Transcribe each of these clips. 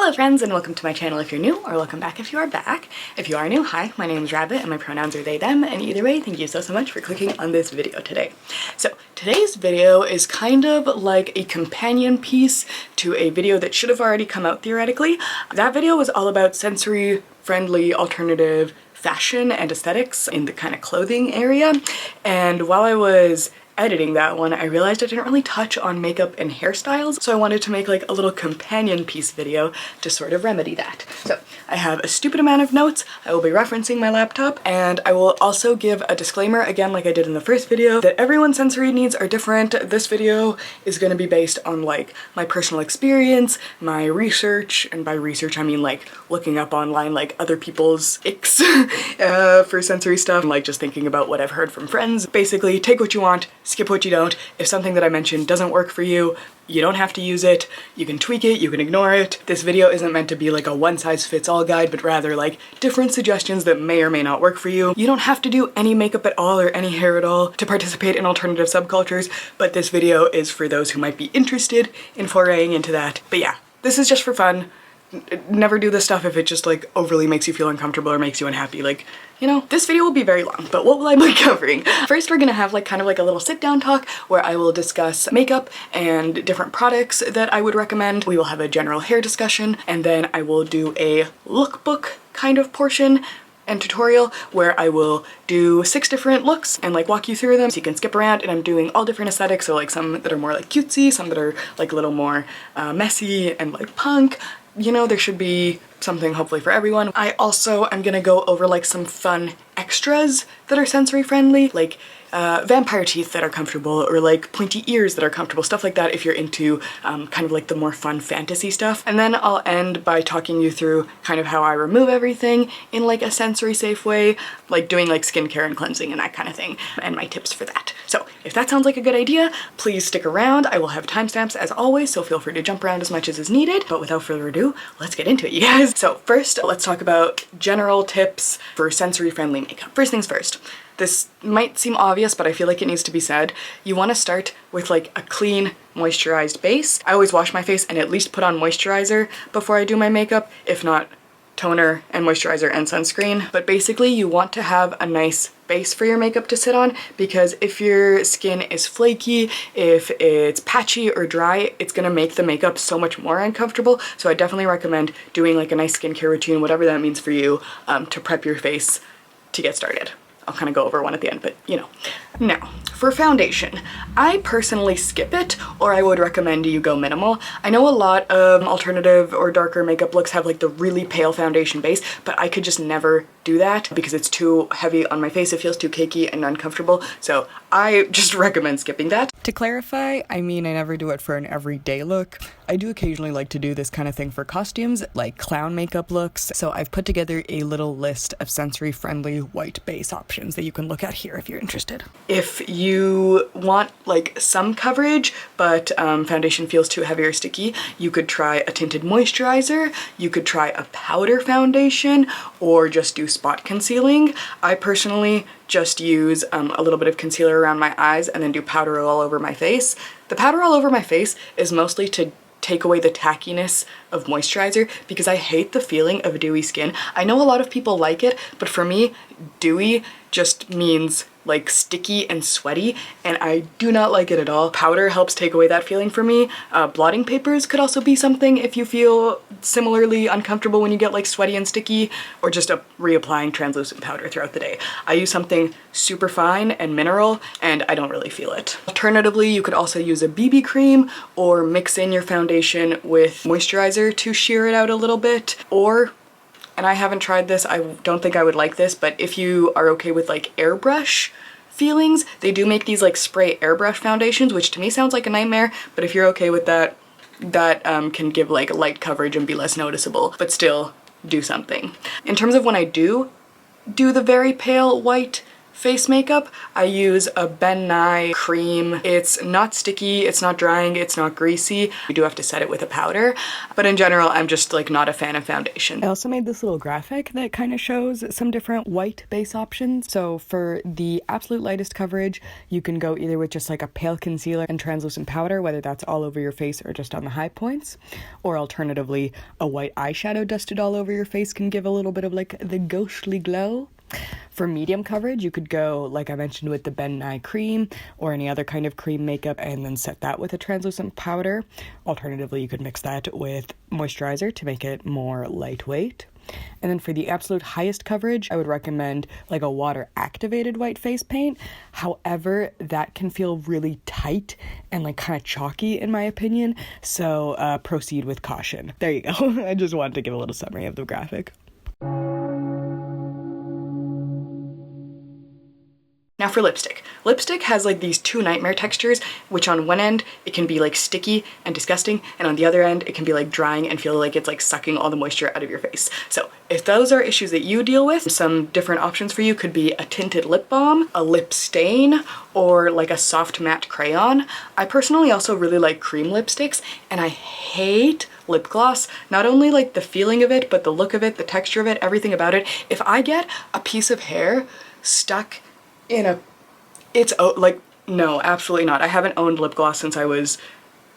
Hello friends and welcome to my channel if you're new, or welcome back if you are back. If you are new, hi, my name is Rabbit and my pronouns are they, them, and either way, thank you so much for clicking on this video today. So today's video is kind of like a companion piece to a video that should have already come out theoretically. That video was all about sensory-friendly alternative fashion and aesthetics in the kind of clothing area, and while I was editing that one, I realized I didn't really touch on makeup and hairstyles, so I wanted to make like a little companion piece video to sort of remedy that. So I have a stupid amount of notes, I will be referencing my laptop, and I will also give a disclaimer, again like I did in the first video, that everyone's sensory needs are different. This video is going to be based on like my personal experience, my research, and by research I mean like looking up online like other people's icks for sensory stuff, and like just thinking about what I've heard from friends. Basically, take what you want, skip what you don't. If something that I mentioned doesn't work for you, you don't have to use it. You can tweak it, you can ignore it. This video isn't meant to be like a one-size-fits-all guide, but rather like different suggestions that may or may not work for you. You don't have to do any makeup at all or any hair at all to participate in alternative subcultures, but this video is for those who might be interested in foraying into that. But yeah, this is just for fun. Never do this stuff if it just like overly makes you feel uncomfortable or makes you unhappy. Like, you know, this video will be very long, but what will I be covering? First, we're gonna have like kind of like a little sit down talk where I will discuss makeup and different products that I would recommend. We will have a general hair discussion, and then I will do a lookbook kind of portion and tutorial where I will do 6 different looks and like walk you through them so you can skip around, and I'm doing all different aesthetics, so like some that are more like cutesy, some that are like a little more messy and like punk. You know, there should be something hopefully for everyone. I also am gonna go over like some fun extras that are sensory friendly, like vampire teeth that are comfortable, or like pointy ears that are comfortable, stuff like that if you're into kind of like the more fun fantasy stuff. And then I'll end by talking you through kind of how I remove everything in like a sensory safe way, like doing like skincare and cleansing and that kind of thing, and my tips for that. So if that sounds like a good idea, please stick around. I will have timestamps as always, so feel free to jump around as much as is needed. But without further ado, let's get into it, you guys. So first, let's talk about general tips for sensory friendly makeup. First things first. This might seem obvious, but I feel like it needs to be said. You want to start with like a clean, moisturized base. I always wash my face and at least put on moisturizer before I do my makeup, if not toner and moisturizer and sunscreen. But basically you want to have a nice base for your makeup to sit on, because if your skin is flaky, if it's patchy or dry, it's gonna make the makeup so much more uncomfortable. So I definitely recommend doing like a nice skincare routine, whatever that means for you, to prep your face to get started. I'll kind of go over one at the end, but you know. Now, for foundation, I personally skip it, or I would recommend you go minimal. I know a lot of alternative or darker makeup looks have like the really pale foundation base, but I could just never do that because it's too heavy on my face. It feels too cakey and uncomfortable, so I just recommend skipping that. To clarify, I mean I never do it for an everyday look. I do occasionally like to do this kind of thing for costumes, like clown makeup looks, so I've put together a little list of sensory-friendly white base options that you can look at here if you're interested. If you want like some coverage, but foundation feels too heavy or sticky, you could try a tinted moisturizer, you could try a powder foundation, or just do spot concealing. I personally just use a little bit of concealer around my eyes and then do powder all over my face. The powder all over my face is mostly to take away the tackiness of moisturizer, because I hate the feeling of dewy skin. I know a lot of people like it, but for me, dewy just means like sticky and sweaty, and I do not like it at all. Powder helps take away that feeling for me. Blotting papers could also be something if you feel similarly uncomfortable when you get like sweaty and sticky, or just reapplying translucent powder throughout the day. I use something super fine and mineral, and I don't really feel it. Alternatively, you could also use a BB cream or mix in your foundation with moisturizer to sheer it out a little bit, or, and I haven't tried this, I don't think I would like this, but if you are okay with like airbrush feelings, they do make these like spray airbrush foundations, which to me sounds like a nightmare, but if you're okay with that, that can give like light coverage and be less noticeable, but still do something. In terms of when I do the very pale white face makeup, I use a Ben Nye cream. It's not sticky, it's not drying, it's not greasy. You do have to set it with a powder, but in general, I'm just like not a fan of foundation. I also made this little graphic that kind of shows some different white base options. So for the absolute lightest coverage, you can go either with just like a pale concealer and translucent powder, whether that's all over your face or just on the high points, or alternatively, a white eyeshadow dusted all over your face can give a little bit of like the ghostly glow. For medium coverage, you could go, like I mentioned, with the Ben Nye cream or any other kind of cream makeup and then set that with a translucent powder. Alternatively, you could mix that with moisturizer to make it more lightweight. And then for the absolute highest coverage, I would recommend like a water activated white face paint. However, that can feel really tight and like kind of chalky in my opinion. So proceed with caution. There you go. I just wanted to give a little summary of the graphic. Now for lipstick. Lipstick has like these two nightmare textures, which on one end, it can be like sticky and disgusting, and on the other end, it can be like drying and feel like it's like sucking all the moisture out of your face. So if those are issues that you deal with, some different options for you could be a tinted lip balm, a lip stain, or like a soft matte crayon. I personally also really like cream lipsticks, and I hate lip gloss. Not only like the feeling of it, but the look of it, the texture of it, everything about it. If I get a piece of hair stuck in a, no, absolutely not. I haven't owned lip gloss since I was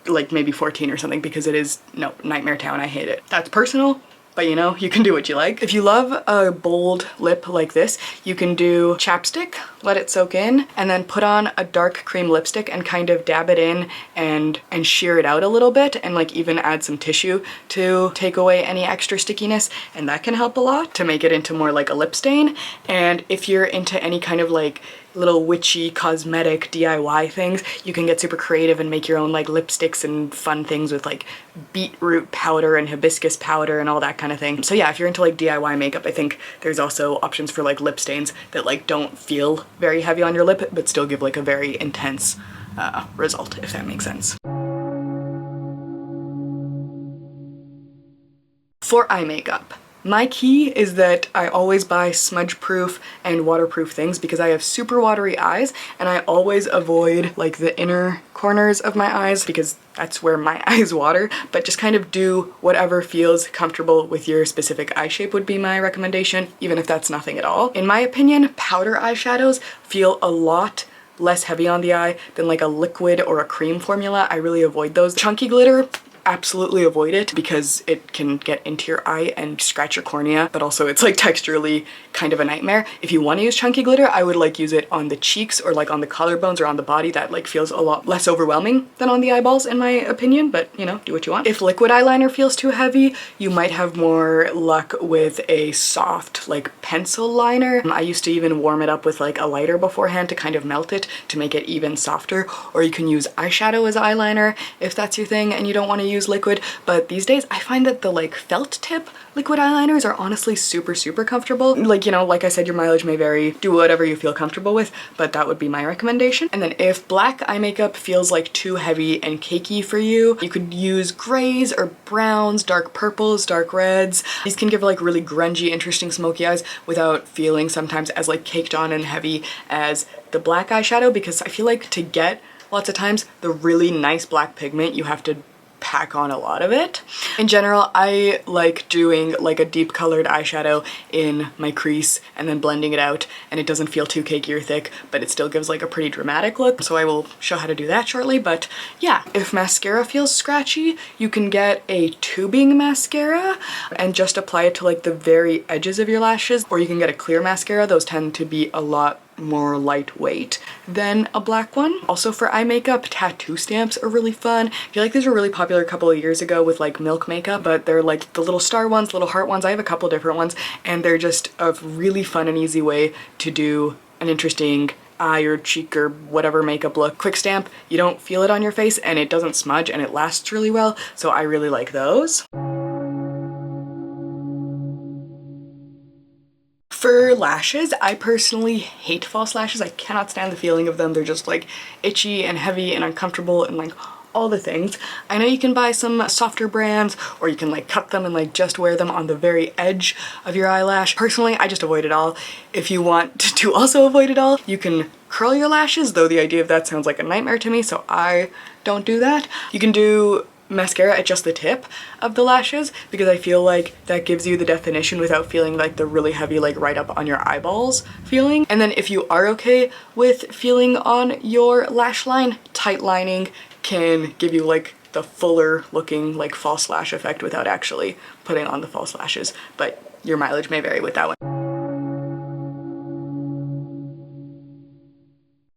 like maybe 14 or something because it is, no, nightmare town. I hate it. That's personal, but you know, you can do what you like. If you love a bold lip like this, you can do chapstick, let it soak in, and then put on a dark cream lipstick and kind of dab it in and sheer it out a little bit and like even add some tissue to take away any extra stickiness, and that can help a lot to make it into more like a lip stain. And if you're into any kind of like little witchy cosmetic DIY things, you can get super creative and make your own like lipsticks and fun things with like beetroot powder and hibiscus powder and all that kind of thing. So yeah, if you're into like DIY makeup, I think there's also options for like lip stains that like don't feel very heavy on your lip but still give like a very intense result, if that makes sense. For eye makeup, my key is that I always buy smudge-proof and waterproof things because I have super watery eyes, and I always avoid like the inner corners of my eyes because that's where my eyes water, but just kind of do whatever feels comfortable with your specific eye shape would be my recommendation, even if that's nothing at all. In my opinion, powder eyeshadows feel a lot less heavy on the eye than like a liquid or a cream formula. I really avoid those. Chunky glitter, absolutely avoid it because it can get into your eye and scratch your cornea, but also it's like texturally kind of a nightmare. If you want to use chunky glitter, I would like use it on the cheeks or like on the collarbones or on the body. That like feels a lot less overwhelming than on the eyeballs in my opinion, but you know, do what you want. If liquid eyeliner feels too heavy, you might have more luck with a soft like pencil liner. I used to even warm it up with like a lighter beforehand to kind of melt it to make it even softer, or you can use eyeshadow as eyeliner if that's your thing and you don't want to use liquid. But these days I find that the like felt tip liquid eyeliners are honestly super comfortable. Like, you know, like I said, your mileage may vary. Do whatever you feel comfortable with, but that would be my recommendation. And then if black eye makeup feels like too heavy and cakey for you, you could use grays or browns, dark purples, dark reds. These can give like really grungy, interesting smoky eyes without feeling sometimes as like caked on and heavy as the black eyeshadow, because I feel like to get lots of times the really nice black pigment, you have to pack on a lot of it. In general, I like doing like a deep colored eyeshadow in my crease and then blending it out, and it doesn't feel too cakey or thick, but it still gives like a pretty dramatic look. So I will show how to do that shortly. But yeah, if mascara feels scratchy, you can get a tubing mascara and just apply it to like the very edges of your lashes, or you can get a clear mascara. Those tend to be a lot more lightweight than a black one. Also for eye makeup, tattoo stamps are really fun. I feel like these were really popular a couple of years ago with like Milk makeup, but they're like the little star ones, little heart ones. I have a couple different ones, and they're just a really fun and easy way to do an interesting eye or cheek or whatever makeup look. Quick stamp, you don't feel it on your face and it doesn't smudge and it lasts really well, so I really like those. For lashes, I personally hate false lashes. I cannot stand the feeling of them. They're just like itchy and heavy and uncomfortable and like all the things. I know you can buy some softer brands, or you can like cut them and like just wear them on the very edge of your eyelash. Personally, I just avoid it all. If you want to also avoid it all, you can curl your lashes, though the idea of that sounds like a nightmare to me, so I don't do that. You can do mascara at just the tip of the lashes because I feel like that gives you the definition without feeling like the really heavy like right up on your eyeballs feeling. And then if you are okay with feeling on your lash line, tight lining can give you like the fuller looking like false lash effect without actually putting on the false lashes, but your mileage may vary with that one.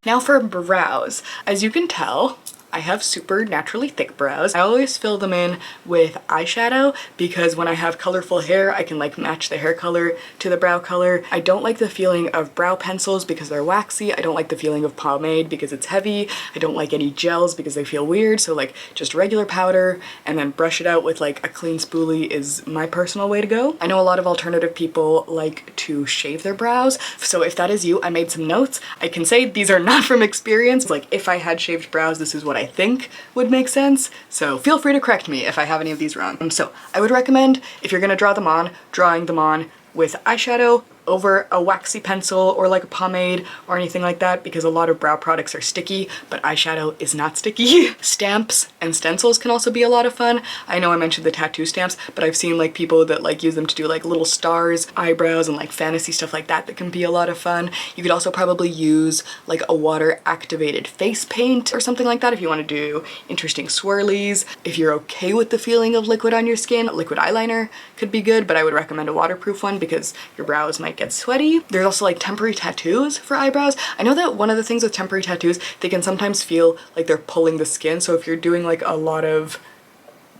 Now for brows. As you can tell, I have super naturally thick brows. I always fill them in with eyeshadow because when I have colorful hair, I can like match the hair color to the brow color. I don't like the feeling of brow pencils because they're waxy. I don't like the feeling of pomade because it's heavy. I don't like any gels because they feel weird. So like just regular powder and then brush it out with like a clean spoolie is my personal way to go. I know a lot of alternative people like to shave their brows. So if that is you, I made some notes. I can say these are not from experience. Like if I had shaved brows, this is what I think would make sense. So feel free to correct me if I have any of these wrong. So I would recommend, if you're gonna draw them on, drawing them on with eyeshadow over a waxy pencil or like a pomade or anything like that, because a lot of brow products are sticky, but eyeshadow is not sticky. Stamps and stencils can also be a lot of fun. I know I mentioned the tattoo stamps, but I've seen like people that like use them to do like little stars, eyebrows, and like fantasy stuff like that can be a lot of fun. You could also probably use like a water activated face paint or something like that if you want to do interesting swirlies. If you're okay with the feeling of liquid on your skin, liquid eyeliner could be good, but I would recommend a waterproof one because your brows might get sweaty. There's also like temporary tattoos for eyebrows. I know that one of the things with temporary tattoos, they can sometimes feel like they're pulling the skin. So if you're doing like a lot of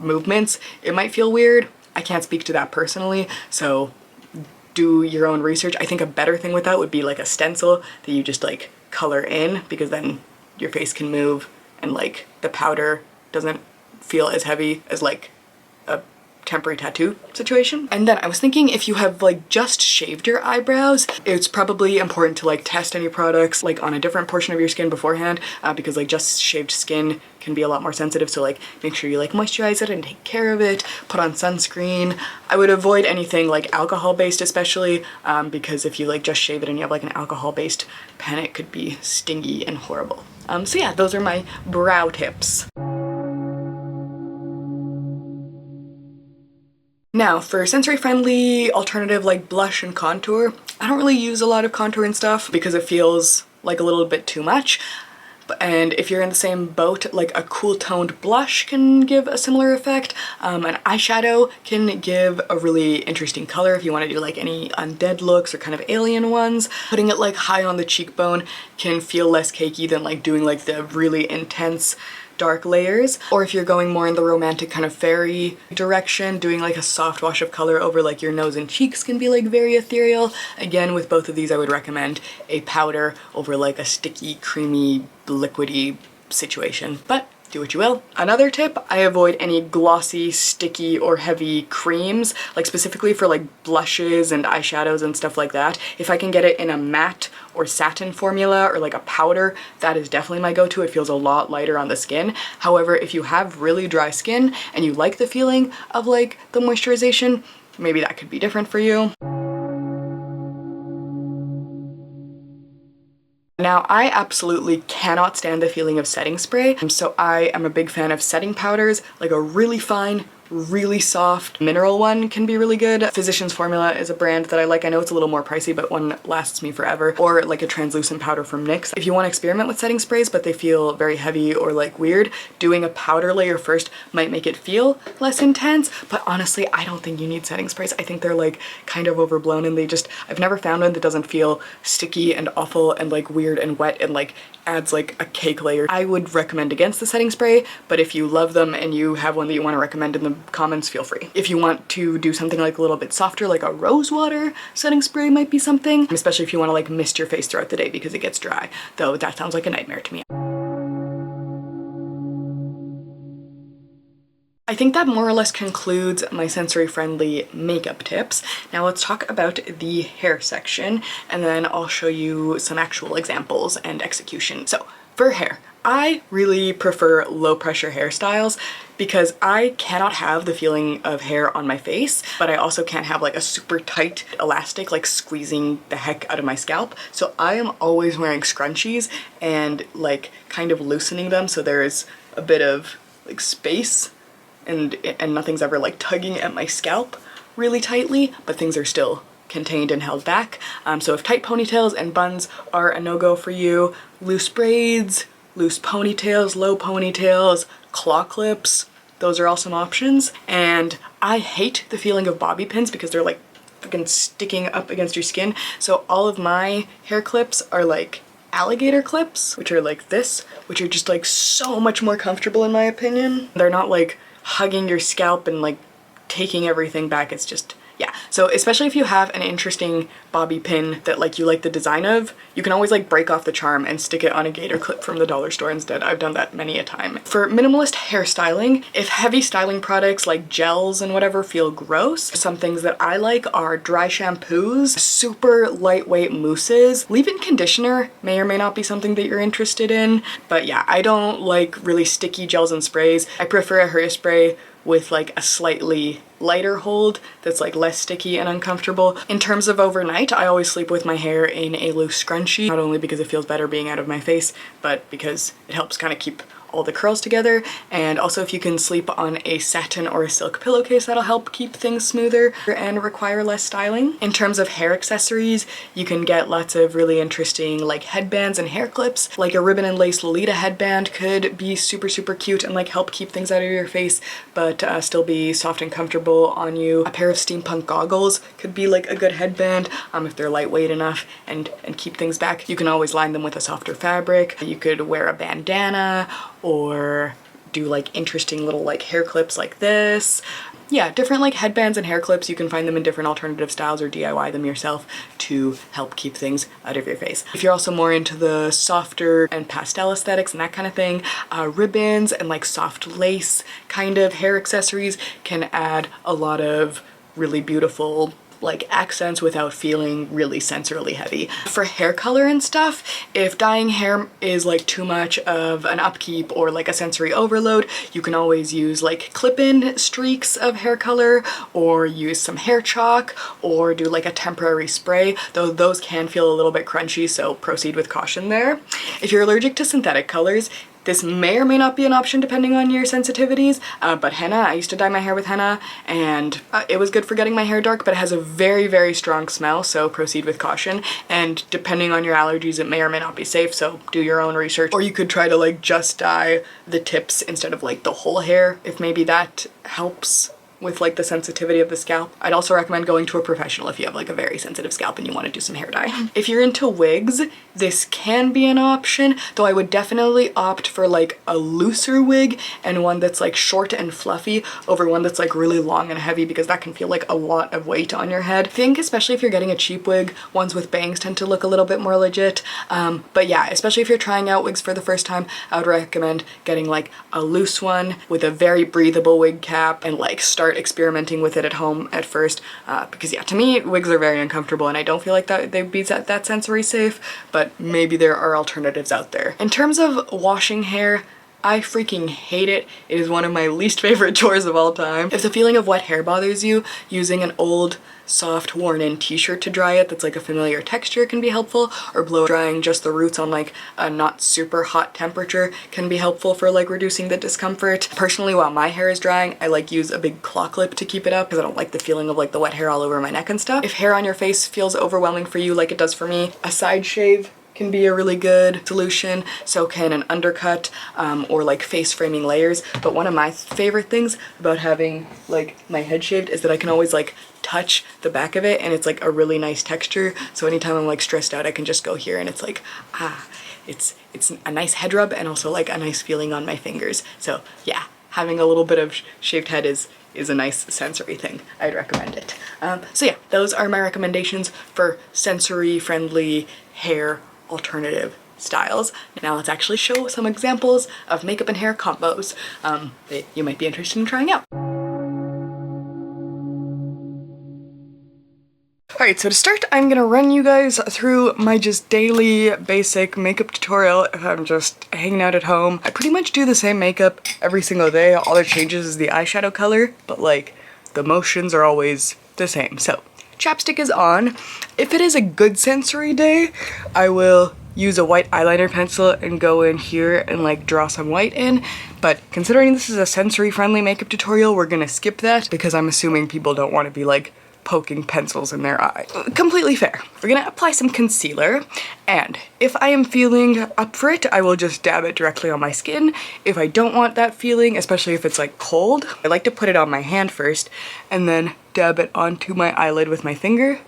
movements, it might feel weird. I can't speak to that personally, so do your own research. I think a better thing with that would be like a stencil that you just like color in, because then your face can move and like the powder doesn't feel as heavy as like a temporary tattoo situation. And then I was thinking, if you have like just shaved your eyebrows, it's probably important to like test any products like on a different portion of your skin beforehand, because like just shaved skin can be a lot more sensitive. So like make sure you like moisturize it and take care of it, put on sunscreen. I would avoid anything like alcohol based, especially because if you like just shave it and you have like an alcohol based pen, it could be stingy and horrible. So yeah, those are my brow tips. Now for sensory friendly alternative like blush and contour, I don't really use a lot of contour and stuff because it feels like a little bit too much. And if you're in the same boat, like a cool toned blush can give a similar effect. An eyeshadow can give a really interesting color if you want to do like any undead looks or kind of alien ones. Putting it like high on the cheekbone can feel less cakey than like doing like the really intense dark layers. Or if you're going more in the romantic kind of fairy direction, doing like a soft wash of color over like your nose and cheeks can be like very ethereal. Again, with both of these I would recommend a powder over like a sticky, creamy, liquidy situation, but do what you will. Another tip, I avoid any glossy, sticky, or heavy creams, like specifically for like blushes and eyeshadows and stuff like that. If I can get it in a matte or satin formula or like a powder, that is definitely my go-to. It feels a lot lighter on the skin. However, if you have really dry skin and you like the feeling of like the moisturization, maybe that could be different for you. Now, I absolutely cannot stand the feeling of setting spray, so I am a big fan of setting powders. Like a really fine, really soft mineral one can be really good. Physicians Formula is a brand that I like. I know it's a little more pricey, but one lasts me forever. Or like a translucent powder from NYX. If you want to experiment with setting sprays but they feel very heavy or like weird, doing a powder layer first might make it feel less intense. But honestly, I don't think you need setting sprays. I think they're like kind of overblown, and I've never found one that doesn't feel sticky and awful and like weird and wet and like adds like a cake layer. I would recommend against the setting spray, but if you love them and you have one that you want to recommend in the comments, feel free. If you want to do something like a little bit softer, like a rose water setting spray might be something, especially if you want to like mist your face throughout the day because it gets dry, though that sounds like a nightmare to me. I think that more or less concludes my sensory friendly makeup tips. Now let's talk about the hair section, and then I'll show you some actual examples and execution. So for hair, I really prefer low pressure hairstyles because I cannot have the feeling of hair on my face, but I also can't have like a super tight elastic like squeezing the heck out of my scalp. So I am always wearing scrunchies and like kind of loosening them so there is a bit of like space and nothing's ever like tugging at my scalp really tightly, but things are still contained and held back. So if tight ponytails and buns are a no-go for you, loose braids, loose ponytails, low ponytails, claw clips, those are all some options. And I hate the feeling of bobby pins because they're like freaking sticking up against your skin. So all of my hair clips are like alligator clips, which are like this, which are just like so much more comfortable in my opinion. They're not like hugging your scalp and like taking everything back. It's just, yeah. So especially if you have an interesting bobby pin that like you like the design of, you can always like break off the charm and stick it on a gator clip from the dollar store instead. I've done that many a time. For minimalist hairstyling, if heavy styling products like gels and whatever feel gross, some things that I like are dry shampoos, super lightweight mousses. Leave-in conditioner may or may not be something that you're interested in, but yeah, I don't like really sticky gels and sprays. I prefer a hairspray with like a slightly lighter hold that's like less sticky and uncomfortable. In terms of overnight, I always sleep with my hair in a loose scrunchie, not only because it feels better being out of my face, but because it helps kind of keep all the curls together. And also if you can sleep on a satin or a silk pillowcase, that'll help keep things smoother and require less styling. In terms of hair accessories, you can get lots of really interesting like headbands and hair clips. Like a ribbon and lace Lolita headband could be super cute and like help keep things out of your face but still be soft and comfortable on you. A pair of steampunk goggles could be like a good headband if they're lightweight enough and keep things back. You can always line them with a softer fabric. You could wear a bandana or do like interesting little like hair clips like this. Yeah, different like headbands and hair clips. You can find them in different alternative styles or DIY them yourself to help keep things out of your face. If you're also more into the softer and pastel aesthetics and that kind of thing, ribbons and like soft lace kind of hair accessories can add a lot of really beautiful like accents without feeling really sensorily heavy. For hair color and stuff, if dyeing hair is like too much of an upkeep or like a sensory overload, you can always use like clip-in streaks of hair color or use some hair chalk or do like a temporary spray, though those can feel a little bit crunchy, so proceed with caution there. If you're allergic to synthetic colors, this may or may not be an option depending on your sensitivities, but henna, I used to dye my hair with henna and it was good for getting my hair dark, but it has a very strong smell, so proceed with caution. And depending on your allergies, it may or may not be safe, so do your own research. Or you could try to like just dye the tips instead of like the whole hair, if maybe that helps with like the sensitivity of the scalp. I'd also recommend going to a professional if you have like a very sensitive scalp and you want to do some hair dye. If you're into wigs, this can be an option, though I would definitely opt for like a looser wig and one that's like short and fluffy over one that's like really long and heavy, because that can feel like a lot of weight on your head. I think especially if you're getting a cheap wig, ones with bangs tend to look a little bit more legit. But yeah, especially if you're trying out wigs for the first time, I would recommend getting like a loose one with a very breathable wig cap and like start experimenting with it at home at first, because yeah, to me wigs are very uncomfortable and I don't feel like that they'd be that sensory safe, but maybe there are alternatives out there. In terms of washing hair, I freaking hate it. It is one of my least favorite chores of all time. If the feeling of wet hair bothers you, using an old soft worn-in t-shirt to dry it that's like a familiar texture can be helpful, or blow drying just the roots on like a not super hot temperature can be helpful for like reducing the discomfort. Personally, while my hair is drying, I like use a big claw clip to keep it up because I don't like the feeling of like the wet hair all over my neck and stuff. If hair on your face feels overwhelming for you like it does for me, a side shave can be a really good solution. So can an undercut or like face framing layers. But one of my favorite things about having like my head shaved is that I can always like touch the back of it and it's like a really nice texture. So anytime I'm like stressed out, I can just go here and it's like, it's a nice head rub and also like a nice feeling on my fingers. So yeah, having a little bit of shaved head is a nice sensory thing. I'd recommend it. So yeah, those are my recommendations for sensory friendly hair alternative styles. Now let's actually show some examples of makeup and hair combos that you might be interested in trying out. Alright, so to start, I'm gonna run you guys through my just daily basic makeup tutorial if I'm just hanging out at home. I pretty much do the same makeup every single day. All that changes is the eyeshadow color, but like the motions are always the same. So chapstick is on. If it is a good sensory day, I will use a white eyeliner pencil and go in here and like draw some white in. But considering this is a sensory friendly makeup tutorial, we're gonna skip that because I'm assuming people don't want to be like poking pencils in their eye. Completely fair. We're gonna apply some concealer, and if I am feeling up for it, I will just dab it directly on my skin. If I don't want that feeling, especially if it's like cold, I like to put it on my hand first and then dab it onto my eyelid with my finger,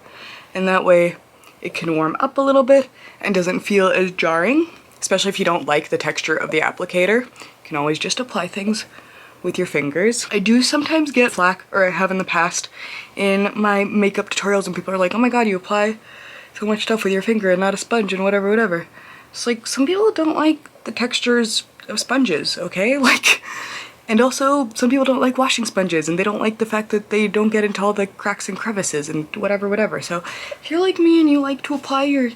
and that way it can warm up a little bit and doesn't feel as jarring, especially if you don't like the texture of the applicator. You can always just apply things with your fingers. I do sometimes get flack, or I have in the past, in my makeup tutorials when people are like, oh my god, you apply so much stuff with your finger and not a sponge and whatever. It's like, some people don't like the textures of sponges, okay? Like, and also some people don't like washing sponges, and they don't like the fact that they don't get into all the cracks and crevices and whatever. So if you're like me and you like to apply your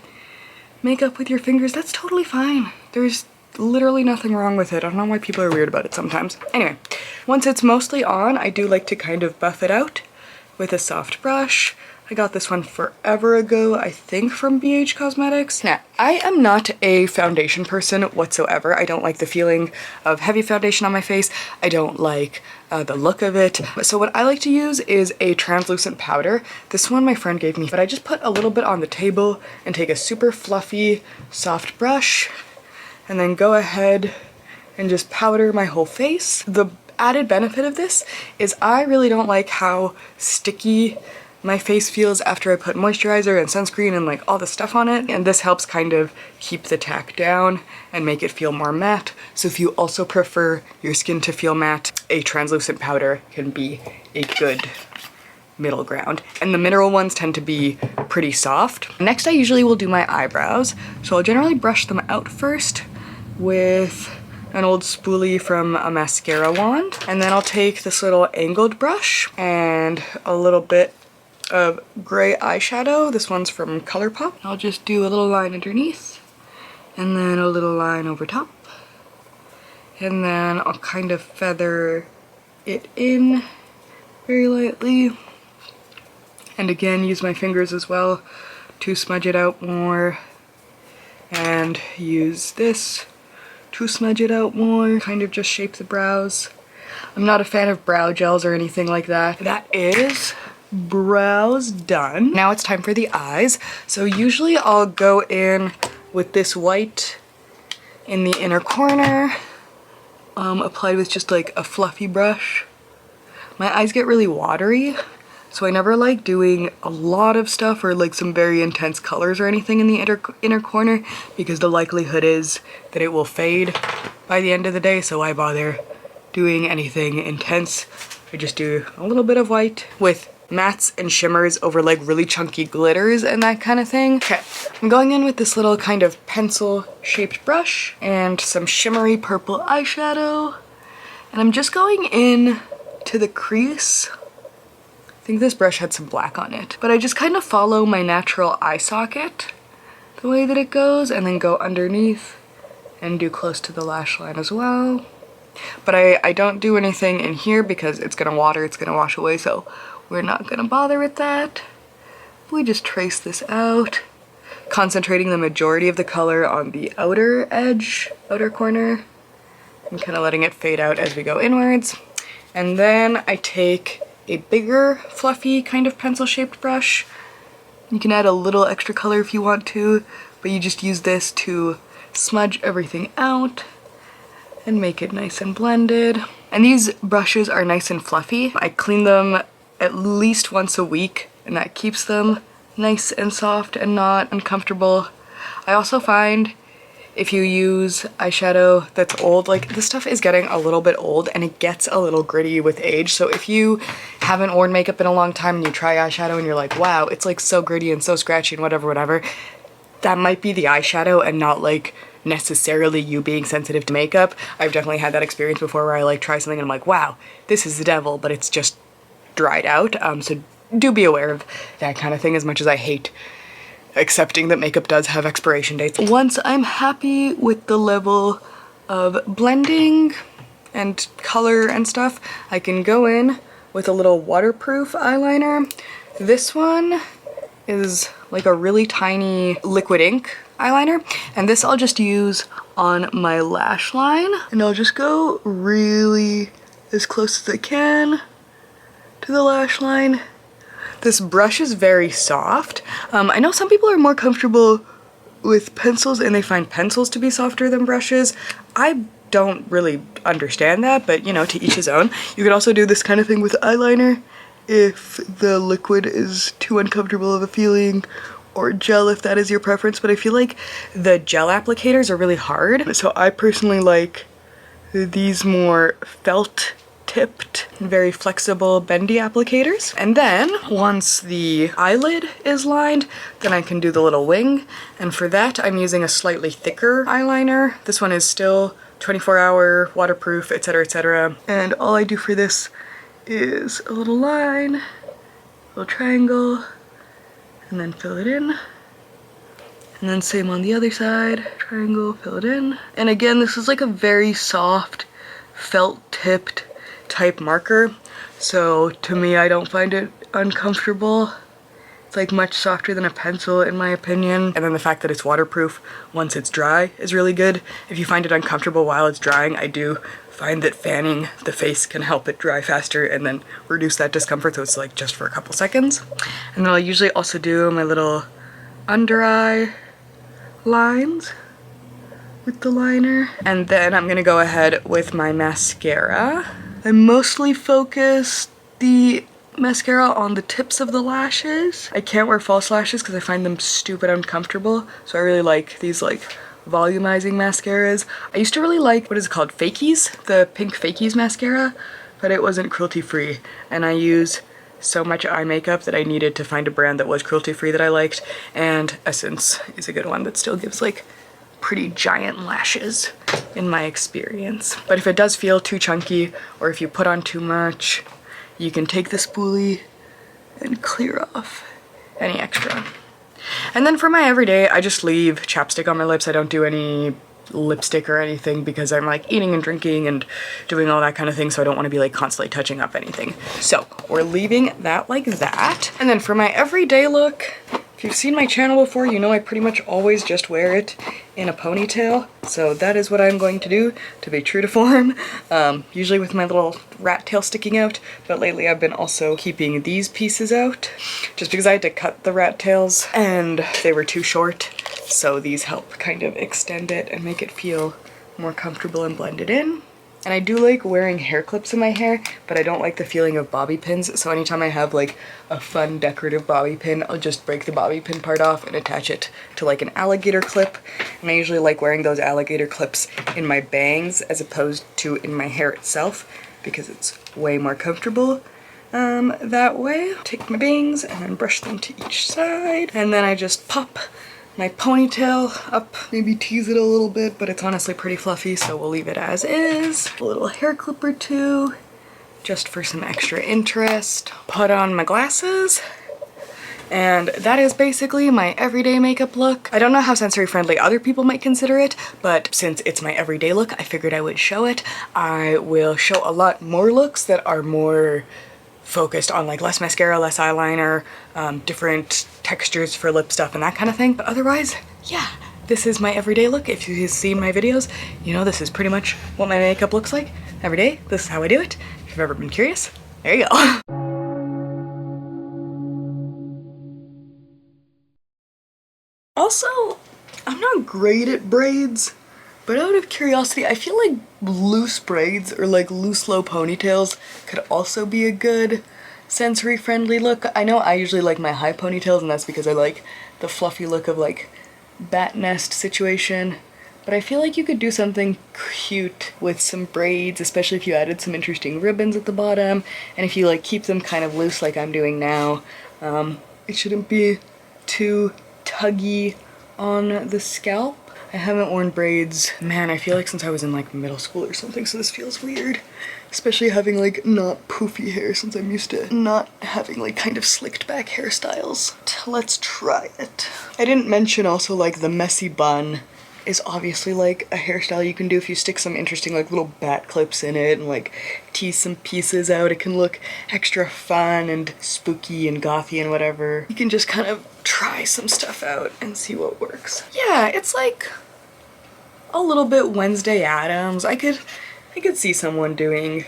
makeup with your fingers, that's totally fine. There's literally nothing wrong with it. I don't know why people are weird about it sometimes. Anyway, once it's mostly on, I do like to kind of buff it out with a soft brush. I got this one forever ago, I think from BH Cosmetics. Now, I am not a foundation person whatsoever. I don't like the feeling of heavy foundation on my face. I don't like the look of it. So what I like to use is a translucent powder. This one my friend gave me, but I just put a little bit on the table and take a super fluffy, soft brush and then go ahead and just powder my whole face. The added benefit of this is I really don't like how sticky my face feels after I put moisturizer and sunscreen and like all the stuff on it, and this helps kind of keep the tack down and make it feel more matte. So if you also prefer your skin to feel matte, a translucent powder can be a good middle ground. And the mineral ones tend to be pretty soft. Next, I usually will do my eyebrows. So I'll generally brush them out first with an old spoolie from a mascara wand. And then I'll take this little angled brush and a little bit of gray eyeshadow. This one's from ColourPop. I'll just do a little line underneath and then a little line over top. And then I'll kind of feather it in very lightly. And again, use my fingers as well to smudge it out more. And use this to smudge it out more. Kind of just shape the brows. I'm not a fan of brow gels or anything like that. That is brows done. Now it's time for the eyes. So usually I'll go in with this white in the inner corner, applied with just like a fluffy brush. My eyes get really watery, so I never like doing a lot of stuff or like some very intense colors or anything in the inner corner, because the likelihood is that it will fade by the end of the day, so why bother doing anything intense? I just do a little bit of white with mattes and shimmers over like really chunky glitters and that kind of thing. Okay, I'm going in with this little kind of pencil shaped brush and some shimmery purple eyeshadow, and I'm just going in to the crease. I think this brush had some black on it, but I just kind of follow my natural eye socket the way that it goes, and then go underneath and do close to the lash line as well. But I don't do anything in here because it's gonna water, it's gonna wash away, so we're not gonna bother with that. We just trace this out, concentrating the majority of the color on the outer edge, outer corner, and kind of letting it fade out as we go inwards. And then I take a bigger, fluffy, kind of pencil-shaped brush. You can add a little extra color if you want to, but you just use this to smudge everything out and make it nice and blended. And these brushes are nice and fluffy. I clean them at least once a week, and that keeps them nice and soft and not uncomfortable. I also find if you use eyeshadow that's old, like this stuff is getting a little bit old and it gets a little gritty with age. So if you haven't worn makeup in a long time and you try eyeshadow and you're like, wow, it's like so gritty and so scratchy and whatever, that might be the eyeshadow and not like necessarily you being sensitive to makeup. I've definitely had that experience before where I like try something and I'm like, wow, this is the devil, but it's just dried out. So do be aware of that kind of thing, as much as I hate accepting that makeup does have expiration dates. Once I'm happy with the level of blending and color and stuff, I can go in with a little waterproof eyeliner. This one is like a really tiny liquid ink eyeliner, and this I'll just use on my lash line, and I'll just go really as close as I can to the lash line. This brush is very soft. I know some people are more comfortable with pencils and they find pencils to be softer than brushes. I don't really understand that, but you know, to each his own. You could also do this kind of thing with eyeliner if the liquid is too uncomfortable of a feeling, or gel if that is your preference, but I feel like the gel applicators are really hard. So I personally like these more felt tipped, very flexible, bendy applicators. And then once the eyelid is lined, then I can do the little wing. And for that, I'm using a slightly thicker eyeliner. This one is still 24-hour, waterproof, etc., etc. And all I do for this is a little line, a little triangle, and then fill it in. And then same on the other side, triangle, fill it in. And again, this is like a very soft, felt tipped type marker. So to me, I don't find it uncomfortable. It's like much softer than a pencil in my opinion. And then the fact that it's waterproof once it's dry is really good. If you find it uncomfortable while it's drying, I do find that fanning the face can help it dry faster and then reduce that discomfort, so it's like just for a couple seconds. And then I'll usually also do my little under eye lines with the liner. And then I'm gonna go ahead with my mascara. I mostly focus the mascara on the tips of the lashes. I can't wear false lashes because I find them stupid uncomfortable, so I really like these like volumizing mascaras. I used to really like, what is it called, Fakies? The pink Fakies mascara, but it wasn't cruelty free, and I use so much eye makeup that I needed to find a brand that was cruelty free that I liked, and Essence is a good one that still gives like pretty giant lashes in my experience. But if it does feel too chunky, or if you put on too much, you can take the spoolie and clear off any extra. And then for my everyday, I just leave chapstick on my lips. I don't do any lipstick or anything because I'm like eating and drinking and doing all that kind of thing, so I don't want to be like constantly touching up anything. So we're leaving that like that. And then for my everyday look, if you've seen my channel before, you know I pretty much always just wear it in a ponytail. So that is what I'm going to do to be true to form, usually with my little rat tail sticking out, but lately I've been also keeping these pieces out just because I had to cut the rat tails and they were too short. So these help kind of extend it and make it feel more comfortable and blended in. And I do like wearing hair clips in my hair, but I don't like the feeling of bobby pins. So anytime I have like a fun decorative bobby pin, I'll just break the bobby pin part off and attach it to like an alligator clip. And I usually like wearing those alligator clips in my bangs as opposed to in my hair itself because it's way more comfortable that way. Take my bangs and then brush them to each side. And then I just pop my ponytail up, maybe tease it a little bit, but it's honestly pretty fluffy, so we'll leave it as is. A little hair clip or two, just for some extra interest. Put on my glasses, and that is basically my everyday makeup look. I don't know how sensory friendly other people might consider it, but since it's my everyday look, I figured I would show it. I will show a lot more looks that are more focused on like less mascara, less eyeliner, different textures for lip stuff and that kind of thing. But otherwise, yeah, this is my everyday look. If you've seen my videos, you know this is pretty much what my makeup looks like every day. This is how I do it. If you've ever been curious, there you go. Also, I'm not great at braids, but out of curiosity, I feel like loose braids or like loose low ponytails could also be a good sensory friendly look. I know I usually like my high ponytails, and that's because I like the fluffy look of like bat nest situation, but I feel like you could do something cute with some braids, especially if you added some interesting ribbons at the bottom, and if you like keep them kind of loose like I'm doing now. It shouldn't be too tuggy on the scalp. I haven't worn braids, man, I feel like since I was in like middle school or something, so this feels weird. Especially having like not poofy hair since I'm used to not having like kind of slicked back hairstyles. Let's try it. I didn't mention also like the messy bun is obviously like a hairstyle you can do if you stick some interesting like little bat clips in it and like tease some pieces out. It can look extra fun and spooky and gothy and whatever. You can just kind of try some stuff out and see what works. Yeah, it's like a little bit Wednesday Addams. I could see someone doing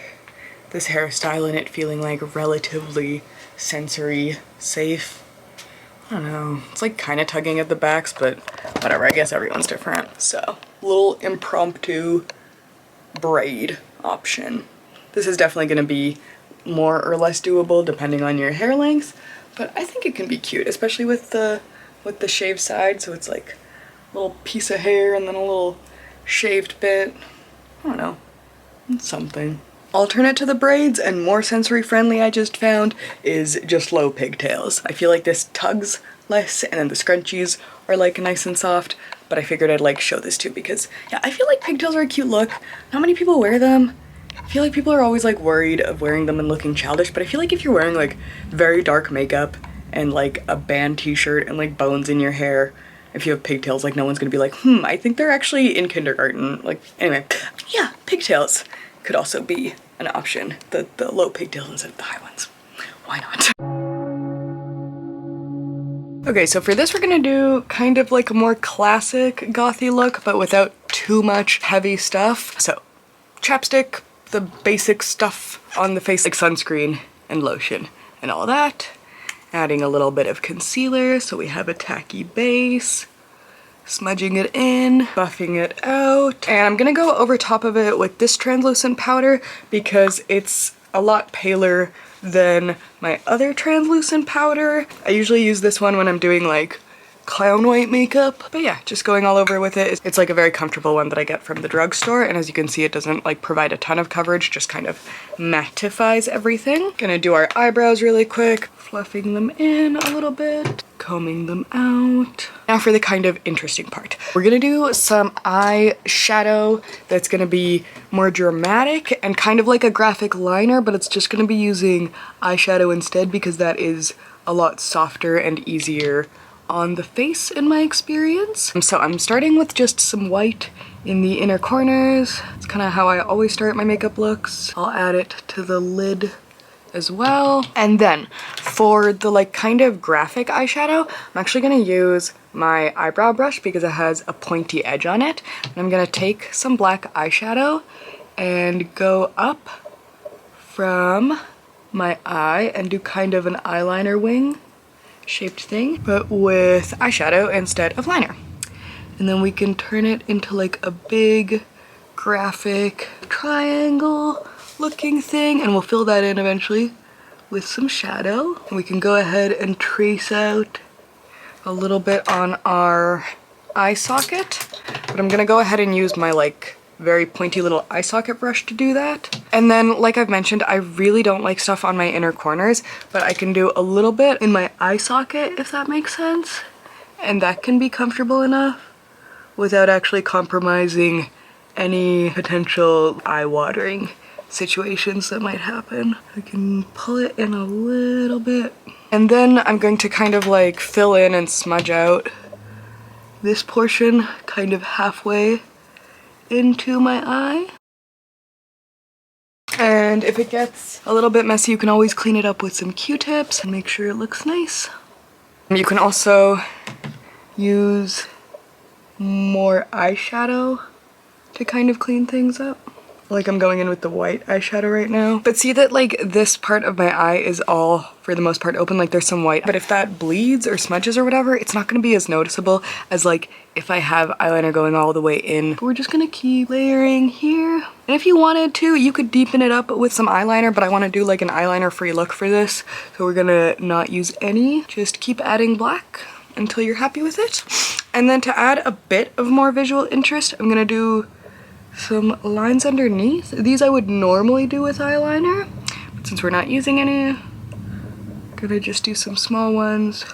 this hairstyle and it feeling like relatively sensory safe. I don't know, it's like kind of tugging at the backs, but whatever, I guess everyone's different. So, little impromptu braid option. This is definitely going to be more or less doable depending on your hair length, but I think it can be cute, especially with the shaved side, so it's like a little piece of hair and then a little shaved bit. I don't know, it's something. Alternate to the braids and more sensory friendly I just found is just low pigtails. I feel like this tugs less and then the scrunchies are like nice and soft, but I figured I'd like show this too because yeah, I feel like pigtails are a cute look. Not many people wear them. I feel like people are always like worried of wearing them and looking childish, but I feel like if you're wearing like very dark makeup and like a band t-shirt and like bones in your hair, if you have pigtails, like no one's gonna be like, I think they're actually in kindergarten. Like, anyway, yeah, pigtails could also be an option. The low pigtails instead of the high ones. Why not? Okay, so for this we're gonna do kind of like a more classic gothy look, but without too much heavy stuff. So, chapstick, the basic stuff on the face, like sunscreen and lotion and all that. Adding a little bit of concealer so we have a tacky base. Smudging it in, buffing it out, and I'm gonna go over top of it with this translucent powder because it's a lot paler than my other translucent powder. I usually use this one when I'm doing like clown white makeup, but yeah, just going all over with it. It's like a very comfortable one that I get from the drugstore, and as you can see it doesn't like provide a ton of coverage, just kind of mattifies everything. Gonna do our eyebrows really quick, fluffing them in a little bit, combing them out. Now for the kind of interesting part. We're gonna do some eyeshadow that's gonna be more dramatic and kind of like a graphic liner, but it's just gonna be using eyeshadow instead because that is a lot softer and easier on the face in my experience. So I'm starting with just some white in the inner corners. It's kind of how I always start my makeup looks. I'll add it to the lid as well. And then for the like kind of graphic eyeshadow, I'm actually gonna use my eyebrow brush because it has a pointy edge on it. And I'm gonna take some black eyeshadow and go up from my eye and do kind of an eyeliner wing shaped thing, but with eyeshadow instead of liner. And then we can turn it into like a big graphic triangle looking thing, and we'll fill that in eventually with some shadow. And we can go ahead and trace out a little bit on our eye socket, but I'm gonna go ahead and use my like very pointy little eye socket brush to do that. And then, like I've mentioned, I really don't like stuff on my inner corners, but I can do a little bit in my eye socket, if that makes sense. And that can be comfortable enough without actually compromising any potential eye-watering situations that might happen. I can pull it in a little bit. And then I'm going to kind of like fill in and smudge out this portion kind of halfway into my eye. And if it gets a little bit messy, you can always clean it up with some Q-tips and make sure it looks nice. You can also use more eyeshadow to kind of clean things up. Like I'm going in with the white eyeshadow right now. But see that like this part of my eye is all, for the most part, open, like there's some white. But if that bleeds or smudges or whatever, it's not gonna be as noticeable as like if I have eyeliner going all the way in. But we're just gonna keep layering here. And if you wanted to, you could deepen it up with some eyeliner, but I wanna do like an eyeliner free look for this. So we're gonna not use any. Just keep adding black until you're happy with it. And then to add a bit of more visual interest, I'm gonna do some lines underneath. These I would normally do with eyeliner, but since we're not using any, I'm gonna just do some small ones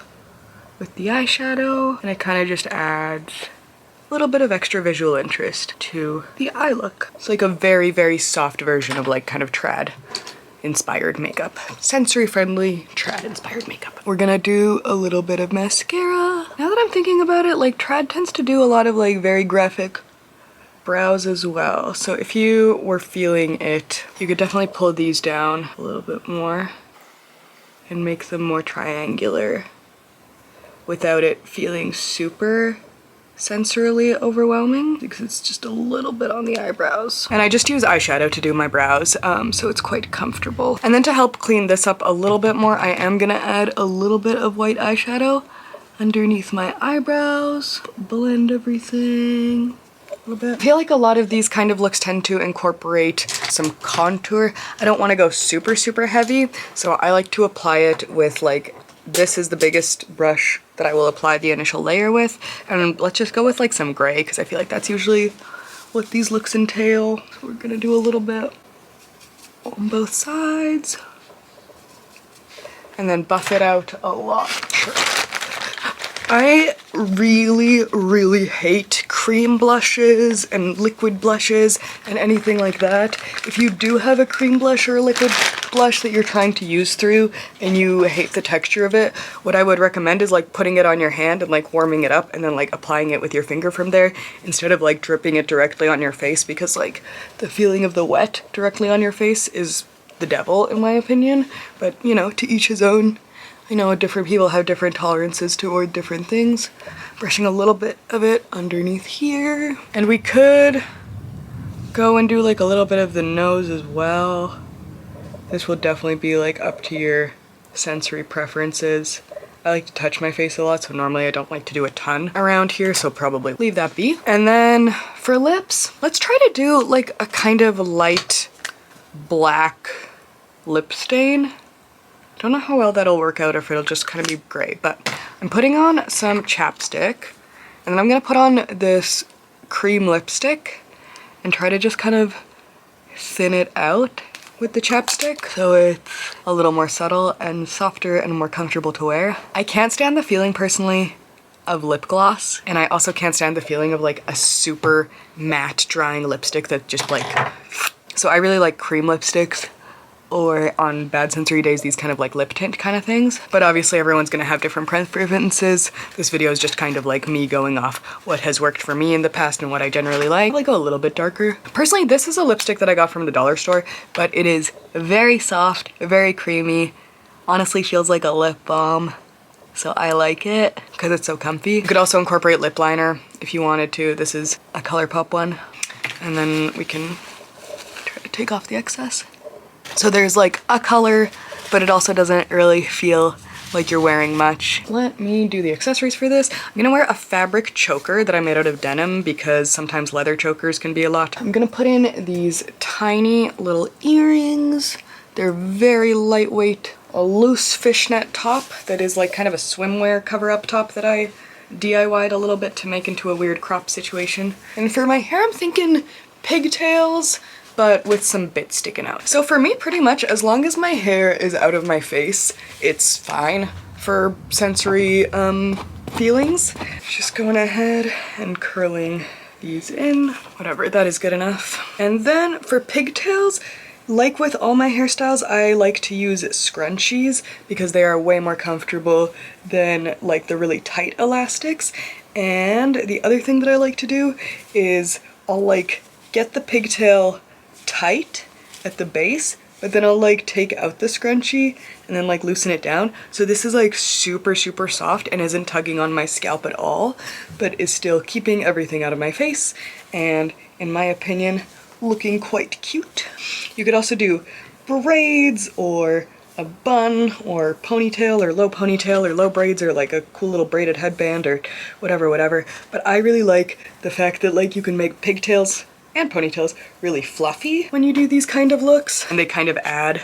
with the eyeshadow, and it kind of just adds little bit of extra visual interest to the eye look. It's like a very, very soft version of like kind of trad inspired makeup. Sensory friendly, trad inspired makeup. We're gonna do a little bit of mascara. Now that I'm thinking about it, like trad tends to do a lot of like very graphic brows as well. So if you were feeling it, you could definitely pull these down a little bit more and make them more triangular without it feeling super sensorily overwhelming, because it's just a little bit on the eyebrows. And I just use eyeshadow to do my brows, so it's quite comfortable. And then to help clean this up a little bit more, I am gonna add a little bit of white eyeshadow underneath my eyebrows, blend everything a little bit. I feel like a lot of these kind of looks tend to incorporate some contour. I don't want to go super, super heavy, so I like to apply it with like, this is the biggest brush that I will apply the initial layer with, and let's just go with like some gray, because I feel like that's usually what these looks entail. So we're gonna do a little bit on both sides and then buff it out a lot. I really, really hate cream blushes and liquid blushes and anything like that. If you do have a cream blush or a liquid blush that you're trying to use through and you hate the texture of it, what I would recommend is like putting it on your hand and like warming it up and then like applying it with your finger from there instead of like dripping it directly on your face, because like the feeling of the wet directly on your face is the devil in my opinion. But you know, to each his own. I know different people have different tolerances toward different things. Brushing a little bit of it underneath here. And we could go and do like a little bit of the nose as well. This will definitely be like up to your sensory preferences. I like to touch my face a lot, so normally I don't like to do a ton around here, so probably leave that be. And then for lips, let's try to do like a kind of light black lip stain. Don't know how well that'll work out, or if it'll just kind of be gray, but I'm putting on some chapstick, and then I'm gonna put on this cream lipstick and try to just kind of thin it out with the chapstick so it's a little more subtle and softer and more comfortable to wear. I can't stand the feeling personally of lip gloss, and I also can't stand the feeling of like a super matte drying lipstick that just like, so I really like cream lipsticks, or on bad sensory days, these kind of like lip tint kind of things. But obviously everyone's gonna have different preferences. This video is just kind of like me going off what has worked for me in the past and what I generally like. I like go a little bit darker. Personally, this is a lipstick that I got from the dollar store, but it is very soft, very creamy. Honestly feels like a lip balm. So I like it because it's so comfy. You could also incorporate lip liner if you wanted to. This is a ColourPop one. And then we can try to take off the excess. So there's like a color, but it also doesn't really feel like you're wearing much. Let me do the accessories for this. I'm gonna wear a fabric choker that I made out of denim because sometimes leather chokers can be a lot. I'm gonna put in these tiny little earrings. They're very lightweight. A loose fishnet top that is like kind of a swimwear cover-up top that I DIY'd a little bit to make into a weird crop situation. And for my hair, I'm thinking pigtails, but with some bits sticking out. So for me, pretty much, as long as my hair is out of my face, it's fine for sensory feelings. Just going ahead and curling these in, whatever, that is good enough. And then for pigtails, like with all my hairstyles, I like to use scrunchies because they are way more comfortable than like the really tight elastics. And the other thing that I like to do is I'll like get the pigtail tight at the base, but then I'll like take out the scrunchie and then like loosen it down. So this is like super, super soft and isn't tugging on my scalp at all, but is still keeping everything out of my face and, in my opinion, looking quite cute. You could also do braids or a bun or ponytail or low braids or like a cool little braided headband or whatever. But I really like the fact that like you can make pigtails and ponytails really fluffy when you do these kind of looks, and they kind of add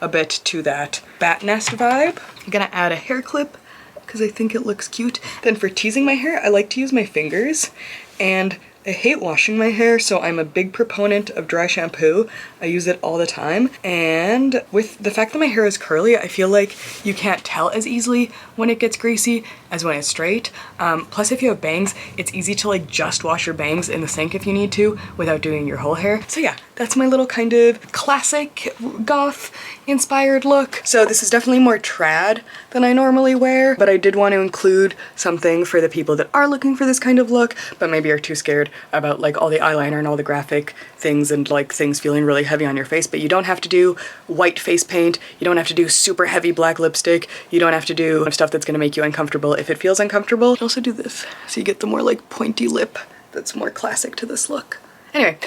a bit to that bat nest vibe. I'm gonna add a hair clip because I think it looks cute. Then for teasing my hair, I like to use my fingers, and I hate washing my hair, so I'm a big proponent of dry shampoo. I use it all the time, and with the fact that my hair is curly, I feel like you can't tell as easily when it gets greasy as when it's straight. Plus, if you have bangs, it's easy to like just wash your bangs in the sink if you need to without doing your whole hair. So yeah, that's my little kind of classic goth inspired look. So this is definitely more trad than I normally wear, but I did want to include something for the people that are looking for this kind of look, but maybe are too scared about like all the eyeliner and all the graphic things and like things feeling really heavy on your face. But you don't have to do white face paint, you don't have to do super heavy black lipstick, you don't have to do stuff that's gonna make you uncomfortable if it feels uncomfortable. You can also do this, so you get the more like pointy lip that's more classic to this look. Anyway,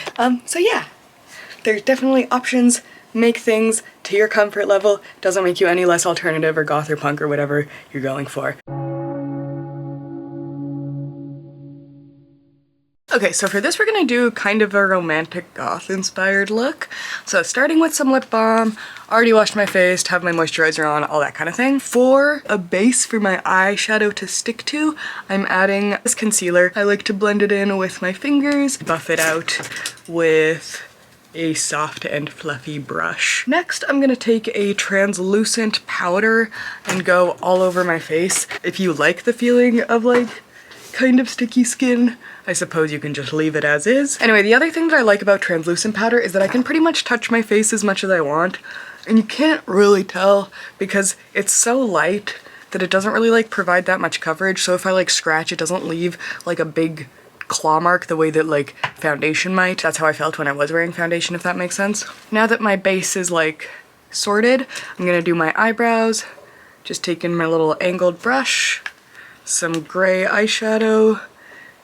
so yeah, there's definitely options. Make things to your comfort level. Doesn't make you any less alternative or goth or punk or whatever you're going for. Okay, so for this we're gonna do kind of a romantic goth inspired look. So starting with some lip balm, already washed my face, have my moisturizer on, all that kind of thing. For a base for my eyeshadow to stick to, I'm adding this concealer. I like to blend it in with my fingers, buff it out with a soft and fluffy brush. Next, I'm gonna take a translucent powder and go all over my face. If you like the feeling of like kind of sticky skin, I suppose you can just leave it as is. Anyway, the other thing that I like about translucent powder is that I can pretty much touch my face as much as I want, and you can't really tell because it's so light that it doesn't really like provide that much coverage. So if I like scratch, it doesn't leave like a big claw mark the way that like foundation might. That's how I felt when I was wearing foundation, if that makes sense. Now that my base is like sorted, I'm gonna do my eyebrows. Just taking my little angled brush, some gray eyeshadow,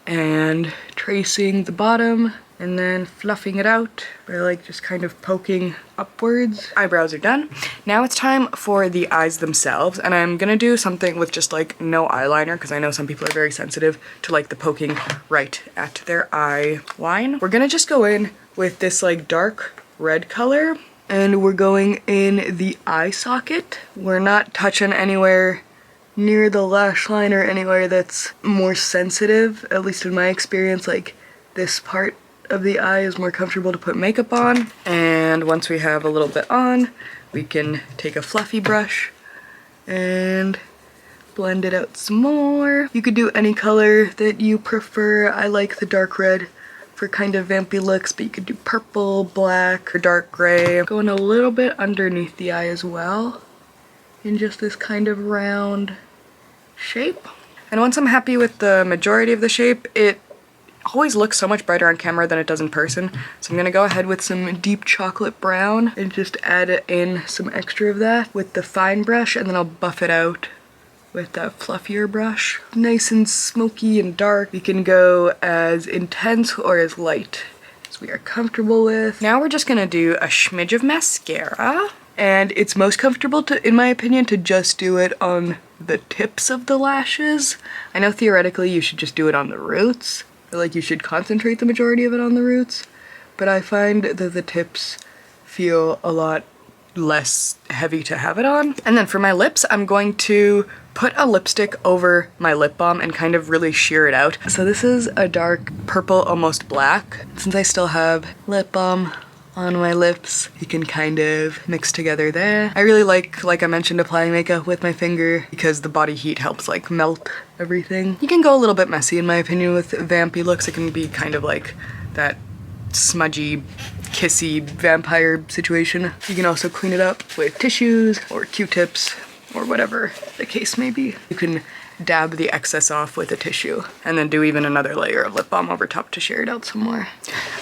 and tracing the bottom and then fluffing it out by like just kind of poking upwards. Eyebrows are done. Now it's time for the eyes themselves, and I'm gonna do something with just like no eyeliner because I know some people are very sensitive to like the poking right at their eye line. We're gonna just go in with this like dark red color, and we're going in the eye socket. We're not touching anywhere near the lash line or anywhere that's more sensitive. At least in my experience, like this part of the eye is more comfortable to put makeup on. And once we have a little bit on, we can take a fluffy brush and blend it out some more. You could do any color that you prefer. I like the dark red for kind of vampy looks, but you could do purple, black, or dark gray. Going a little bit underneath the eye as well, in just this kind of round shape. And once I'm happy with the majority of the shape, it always looks so much brighter on camera than it does in person. So I'm gonna go ahead with some deep chocolate brown and just add in some extra of that with the fine brush, and then I'll buff it out with that fluffier brush. Nice and smoky and dark. You can go as intense or as light as we are comfortable with. Now we're just gonna do a smidge of mascara. And it's most comfortable to, in my opinion, to just do it on the tips of the lashes. I know theoretically you should just do it on the roots, or like you should concentrate the majority of it on the roots, but I find that the tips feel a lot less heavy to have it on. And then for my lips, I'm going to put a lipstick over my lip balm and kind of really sheer it out. So this is a dark purple, almost black. Since I still have lip balm on my lips, you can kind of mix together there. I really like I mentioned, applying makeup with my finger because the body heat helps like melt everything. You can go a little bit messy in my opinion with vampy looks. It can be kind of like that smudgy, kissy vampire situation. You can also clean it up with tissues or Q-tips or whatever the case may be. You can dab the excess off with a tissue and then do even another layer of lip balm over top to sheer it out some more.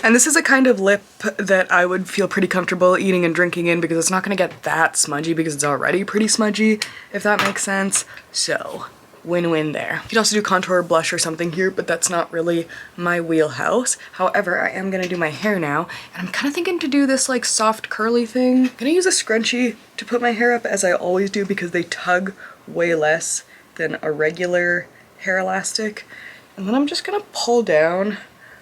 And this is a kind of lip that I would feel pretty comfortable eating and drinking in because it's not gonna get that smudgy because it's already pretty smudgy, if that makes sense. So win-win there. You could also do contour or blush or something here, but that's not really my wheelhouse. However, I am gonna do my hair now, and I'm kind of thinking to do this like soft curly thing. I'm gonna use a scrunchie to put my hair up, as I always do, because they tug way less than a regular hair elastic. And then I'm just gonna pull down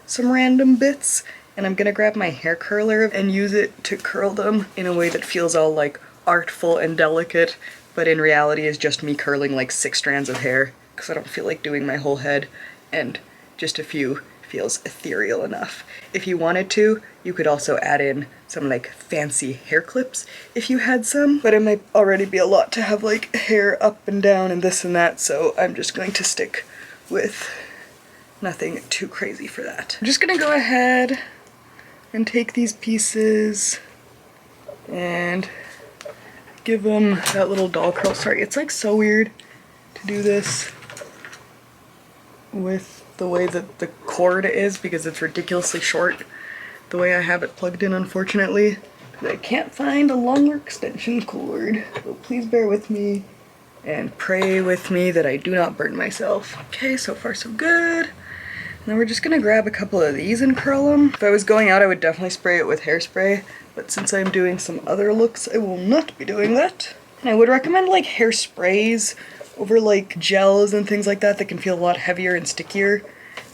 some random bits, and I'm gonna grab my hair curler and use it to curl them in a way that feels all like artful and delicate, but in reality is just me curling like 6 strands of hair because I don't feel like doing my whole head, and just a few feels ethereal enough. If you wanted to, you could also add in some like fancy hair clips if you had some, but it might already be a lot to have like hair up and down and this and that, so I'm just going to stick with nothing too crazy for that. I'm just gonna go ahead and take these pieces and give them that little doll curl. Sorry, it's like so weird to do this with the way that the cord is because it's ridiculously short the way I have it plugged in, unfortunately. I can't find a longer extension cord, so please bear with me and pray with me that I do not burn myself. Okay, so far so good. And then we're just gonna grab a couple of these and curl them. If I was going out, I would definitely spray it with hairspray, but since I'm doing some other looks, I will not be doing that. And I would recommend like hairsprays over like gels and things like that that can feel a lot heavier and stickier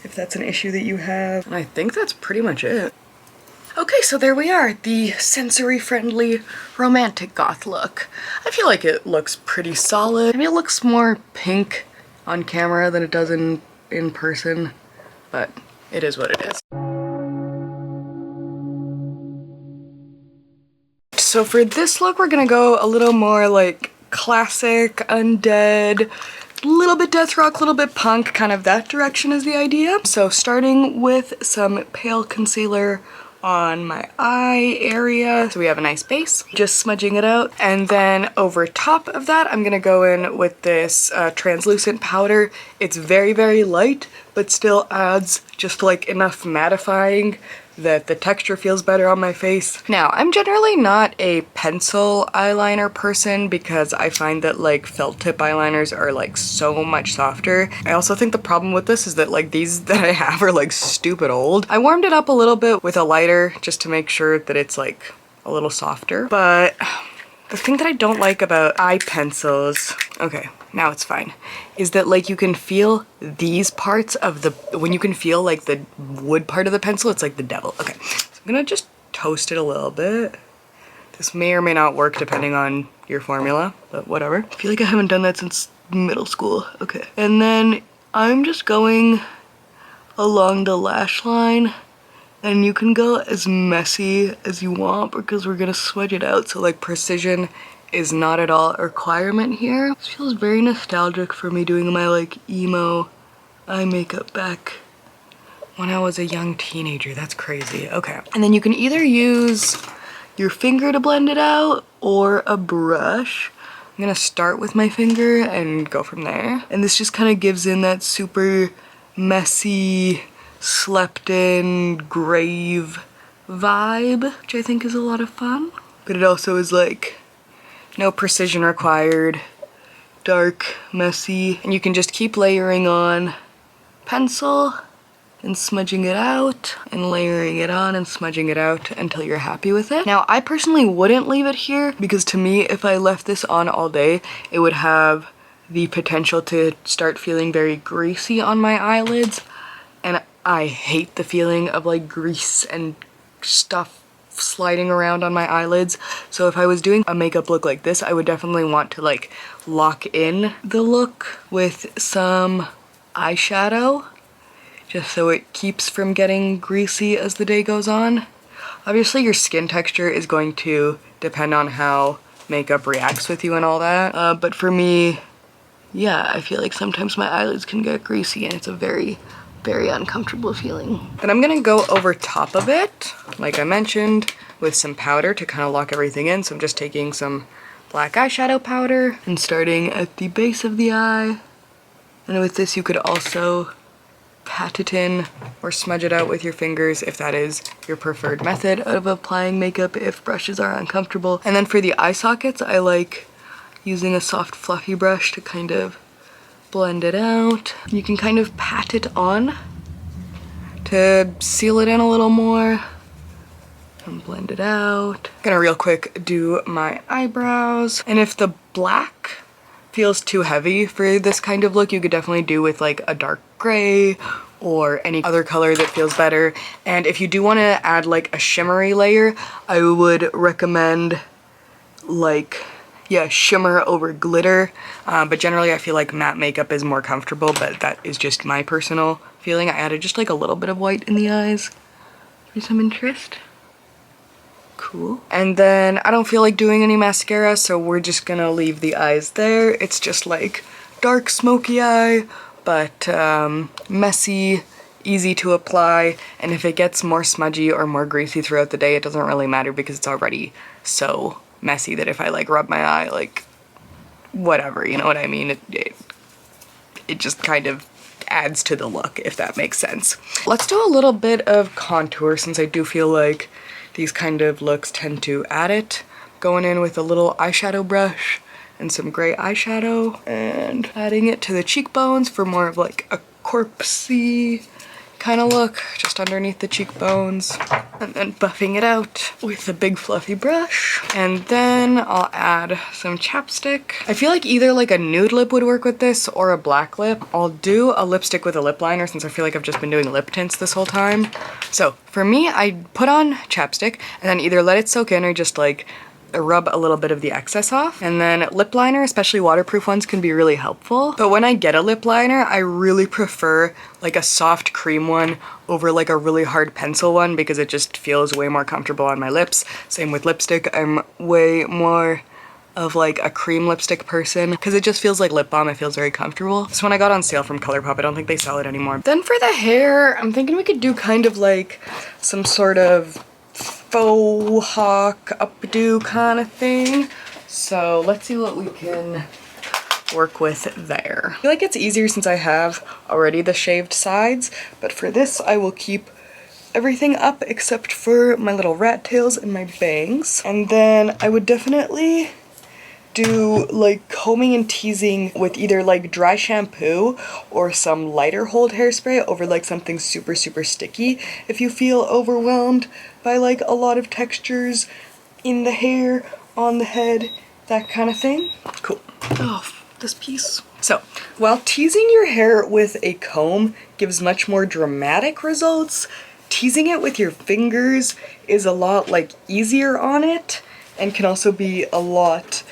if that's an issue that you have. And I think that's pretty much it. Okay, so there we are, the sensory-friendly romantic goth look. I feel like it looks pretty solid. Maybe it looks more pink on camera than it does in person, but it is what it is. So for this look, we're gonna go a little more like classic, undead, a little bit Deathrock, a little bit punk, kind of that direction is the idea. So starting with some pale concealer on my eye area, so we have a nice base, just smudging it out, and then over top of that I'm gonna go in with this translucent powder. It's very, very light, but still adds just like enough mattifying that the texture feels better on my face. Now, I'm generally not a pencil eyeliner person because I find that like felt tip eyeliners are like so much softer. I also think the problem with this is that like these that I have are like stupid old. I warmed it up a little bit with a lighter just to make sure that it's like a little softer, but the thing that I don't like about eye pencils, okay, now it's fine, is that like you can feel these parts of the, when you can feel like the wood part of the pencil, it's like the devil. Okay, so I'm gonna just toast it a little bit. This may or may not work depending on your formula, but whatever. I feel like I haven't done that since middle school. Okay, and then I'm just going along the lash line, and you can go as messy as you want because we're gonna smudge it out, so like precision is not at all a requirement here. This feels very nostalgic for me doing my like emo eye makeup back when I was a young teenager. That's crazy. Okay, and then you can either use your finger to blend it out or a brush. I'm gonna start with my finger and go from there, and this just kind of gives in that super messy, slept in, grave vibe, which I think is a lot of fun. But it also is like no precision required, dark, messy, and you can just keep layering on pencil and smudging it out and layering it on and smudging it out until you're happy with it. Now, I personally wouldn't leave it here because to me, if I left this on all day, it would have the potential to start feeling very greasy on my eyelids, and I hate the feeling of like grease and stuff sliding around on my eyelids. So if I was doing a makeup look like this, I would definitely want to like lock in the look with some eyeshadow just so it keeps from getting greasy as the day goes on. Obviously your skin texture is going to depend on how makeup reacts with you and all that, but for me, yeah, I feel like sometimes my eyelids can get greasy and it's a very, very uncomfortable feeling. Then I'm gonna go over top of it, like I mentioned, with some powder to kind of lock everything in. So I'm just taking some black eyeshadow powder and starting at the base of the eye. And with this you could also pat it in or smudge it out with your fingers if that is your preferred method of applying makeup if brushes are uncomfortable. And then for the eye sockets, I like using a soft fluffy brush to kind of blend it out. You can kind of pat it on to seal it in a little more and blend it out. Gonna real quick do my eyebrows, and if the black feels too heavy for this kind of look, you could definitely do with like a dark gray or any other color that feels better. And if you do want to add like a shimmery layer, I would recommend like yeah, shimmer over glitter, but generally I feel like matte makeup is more comfortable, but that is just my personal feeling. I added just like a little bit of white in the eyes for some interest. Cool. And then I don't feel like doing any mascara, so we're just gonna leave the eyes there. It's just like dark smoky eye, but messy, easy to apply, and if it gets more smudgy or more greasy throughout the day, it doesn't really matter because it's already so messy that if I like rub my eye, like whatever, you know what I mean? It just kind of adds to the look, if that makes sense. Let's do a little bit of contour since I do feel like these kind of looks tend to add it. Going in with a little eyeshadow brush and some gray eyeshadow and adding it to the cheekbones for more of like a corpsey kind of look, just underneath the cheekbones, and then buffing it out with a big fluffy brush. And then I'll add some chapstick. I feel like either like a nude lip would work with this or a black lip. I'll do a lipstick with a lip liner since I feel like I've just been doing lip tints this whole time. So for me, I put on chapstick and then either let it soak in or just like rub a little bit of the excess off. And then lip liner, especially waterproof ones, can be really helpful. But when I get a lip liner, I really prefer like a soft cream one over like a really hard pencil one because it just feels way more comfortable on my lips. Same with lipstick. I'm way more of like a cream lipstick person because it just feels like lip balm. It feels very comfortable. This one I got on sale from ColourPop. I don't think they sell it anymore. Then for the hair, I'm thinking we could do kind of like some sort of faux hawk updo kind of thing. So let's see what we can work with there. I feel like it's easier since I have already the shaved sides, but for this I will keep everything up except for my little rat tails and my bangs. And then I would definitely do like combing and teasing with either like dry shampoo or some lighter hold hairspray over like something super sticky if you feel overwhelmed by like a lot of textures in the hair, on the head, that kind of thing. Cool. Oh, this piece. So while teasing your hair with a comb gives much more dramatic results, teasing it with your fingers is a lot like easier on it and can also be a lot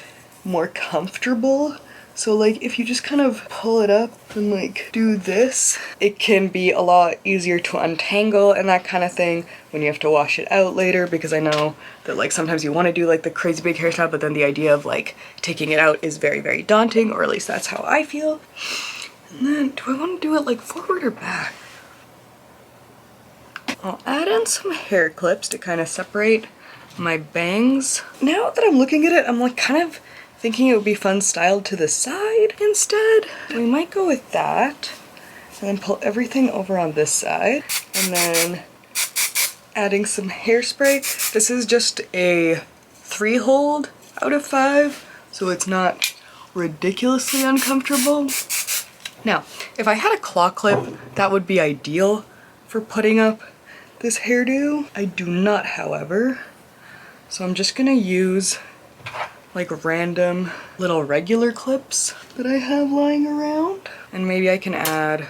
more comfortable. So like if you just kind of pull it up and like do this, it can be a lot easier to untangle and that kind of thing when you have to wash it out later, because I know that like sometimes you want to do like the crazy big hairstyle, but then the idea of like taking it out is very daunting, or at least that's how I feel. And then do I want to do it like forward or back? I'll add in some hair clips to kind of separate my bangs. Now that I'm looking at it, I'm like kind of thinking it would be fun styled to the side instead. We might go with that and then pull everything over on this side and then adding some hairspray. This is just a 3 hold out of 5, so it's not ridiculously uncomfortable. Now, if I had a claw clip, that would be ideal for putting up this hairdo. I do not, however, so I'm just gonna use like random little regular clips that I have lying around. And maybe I can add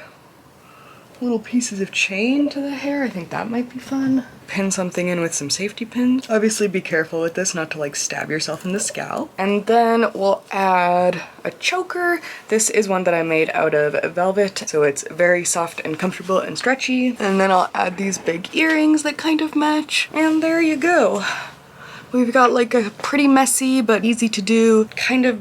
little pieces of chain to the hair. I think that might be fun. Pin something in with some safety pins. Obviously be careful with this not to like stab yourself in the scalp. And then we'll add a choker. This is one that I made out of velvet, so it's very soft and comfortable and stretchy. And then I'll add these big earrings that kind of match. And there you go. We've got like a pretty messy but easy to do, kind of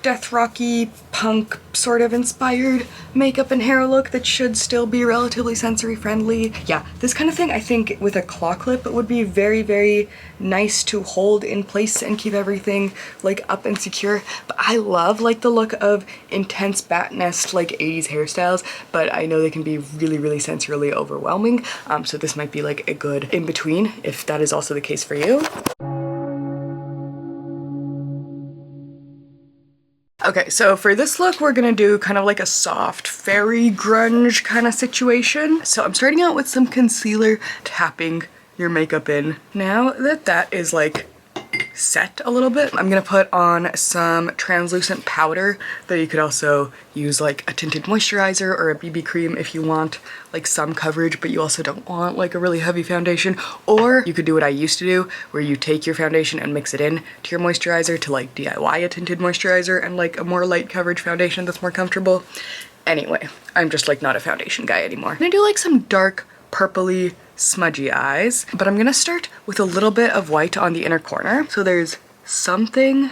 Deathrocky punk sort of inspired makeup and hair look that should still be relatively sensory friendly. Yeah, this kind of thing I think with a claw clip would be very nice to hold in place and keep everything like up and secure. But I love like the look of intense bat nest like 80s hairstyles, but I know they can be really sensorily overwhelming. So this might be like a good in between if that is also the case for you. Okay, so for this look, we're gonna do kind of like a soft fairy grunge kind of situation. So I'm starting out with some concealer, tapping your makeup in. Now that that is like set a little bit. I'm gonna put on some translucent powder, though you could also use like a tinted moisturizer or a BB cream if you want like some coverage, but you also don't want like a really heavy foundation. Or you could do what I used to do, where you take your foundation and mix it in to your moisturizer to like DIY a tinted moisturizer and like a more light coverage foundation that's more comfortable. Anyway, I'm just like not a foundation guy anymore. I'm gonna do like some dark purpley smudgy eyes, but I'm gonna start with a little bit of white on the inner corner. So there's something.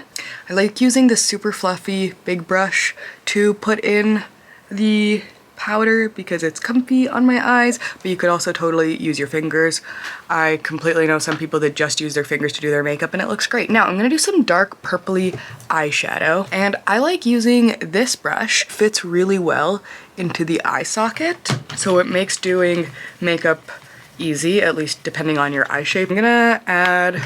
I like using this super fluffy big brush to put in the powder because it's comfy on my eyes, but you could also totally use your fingers. I completely know some people that just use their fingers to do their makeup and it looks great. Now I'm gonna do some dark purpley eyeshadow, and I like using this brush. It fits really well into the eye socket, so it makes doing makeup easy, at least depending on your eye shape. I'm gonna add,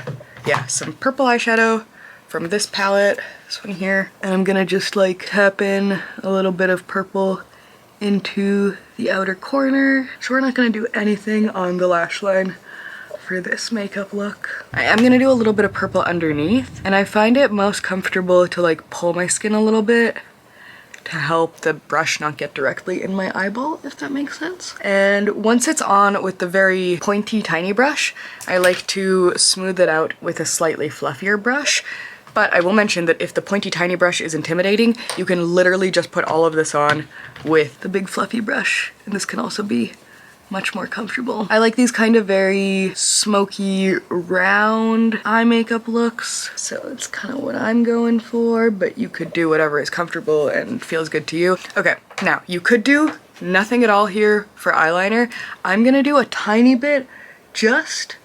yeah, some purple eyeshadow from this palette, this one here, and I'm gonna just like tap in a little bit of purple into the outer corner. So we're not gonna do anything on the lash line for this makeup look. I am gonna do a little bit of purple underneath, and I find it most comfortable to like pull my skin a little bit to help the brush not get directly in my eyeball, if that makes sense. And once it's on with the very pointy tiny brush, I like to smooth it out with a slightly fluffier brush. But I will mention that if the pointy tiny brush is intimidating, you can literally just put all of this on with the big fluffy brush, and this can also be much more comfortable. I like these kind of very smoky round eye makeup looks, so it's kind of what I'm going for, but you could do whatever is comfortable and feels good to you. Okay, now you could do nothing at all here for eyeliner. I'm gonna do a tiny bit just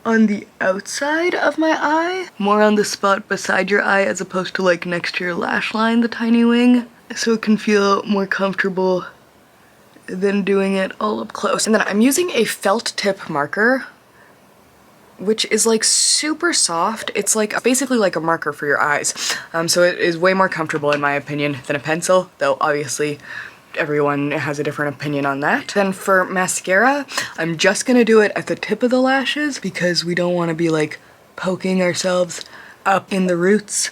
on the outside of my eye, more on the spot beside your eye as opposed to like next to your lash line, the tiny wing, so it can feel more comfortable than doing it all up close. And then I'm using a felt tip marker, which is like super soft. It's like basically like a marker for your eyes, so it is way more comfortable in my opinion than a pencil, though obviously everyone has a different opinion on that. Then for mascara, I'm just gonna do it at the tip of the lashes because we don't want to be like poking ourselves up in the roots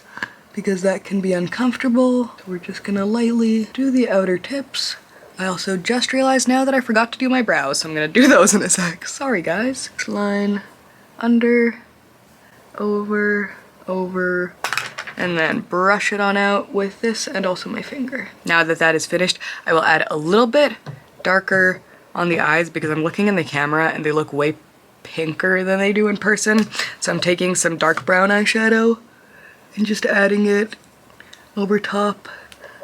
because that can be uncomfortable. So we're just gonna lightly do the outer tips. I also just realized now that I forgot to do my brows, so I'm gonna do those in a sec. Sorry guys. Line under, over, over, and then brush it on out with this and also my finger. Now that that is finished, I will add a little bit darker on the eyes because I'm looking in the camera and they look way pinker than they do in person. So I'm taking some dark brown eyeshadow and just adding it over top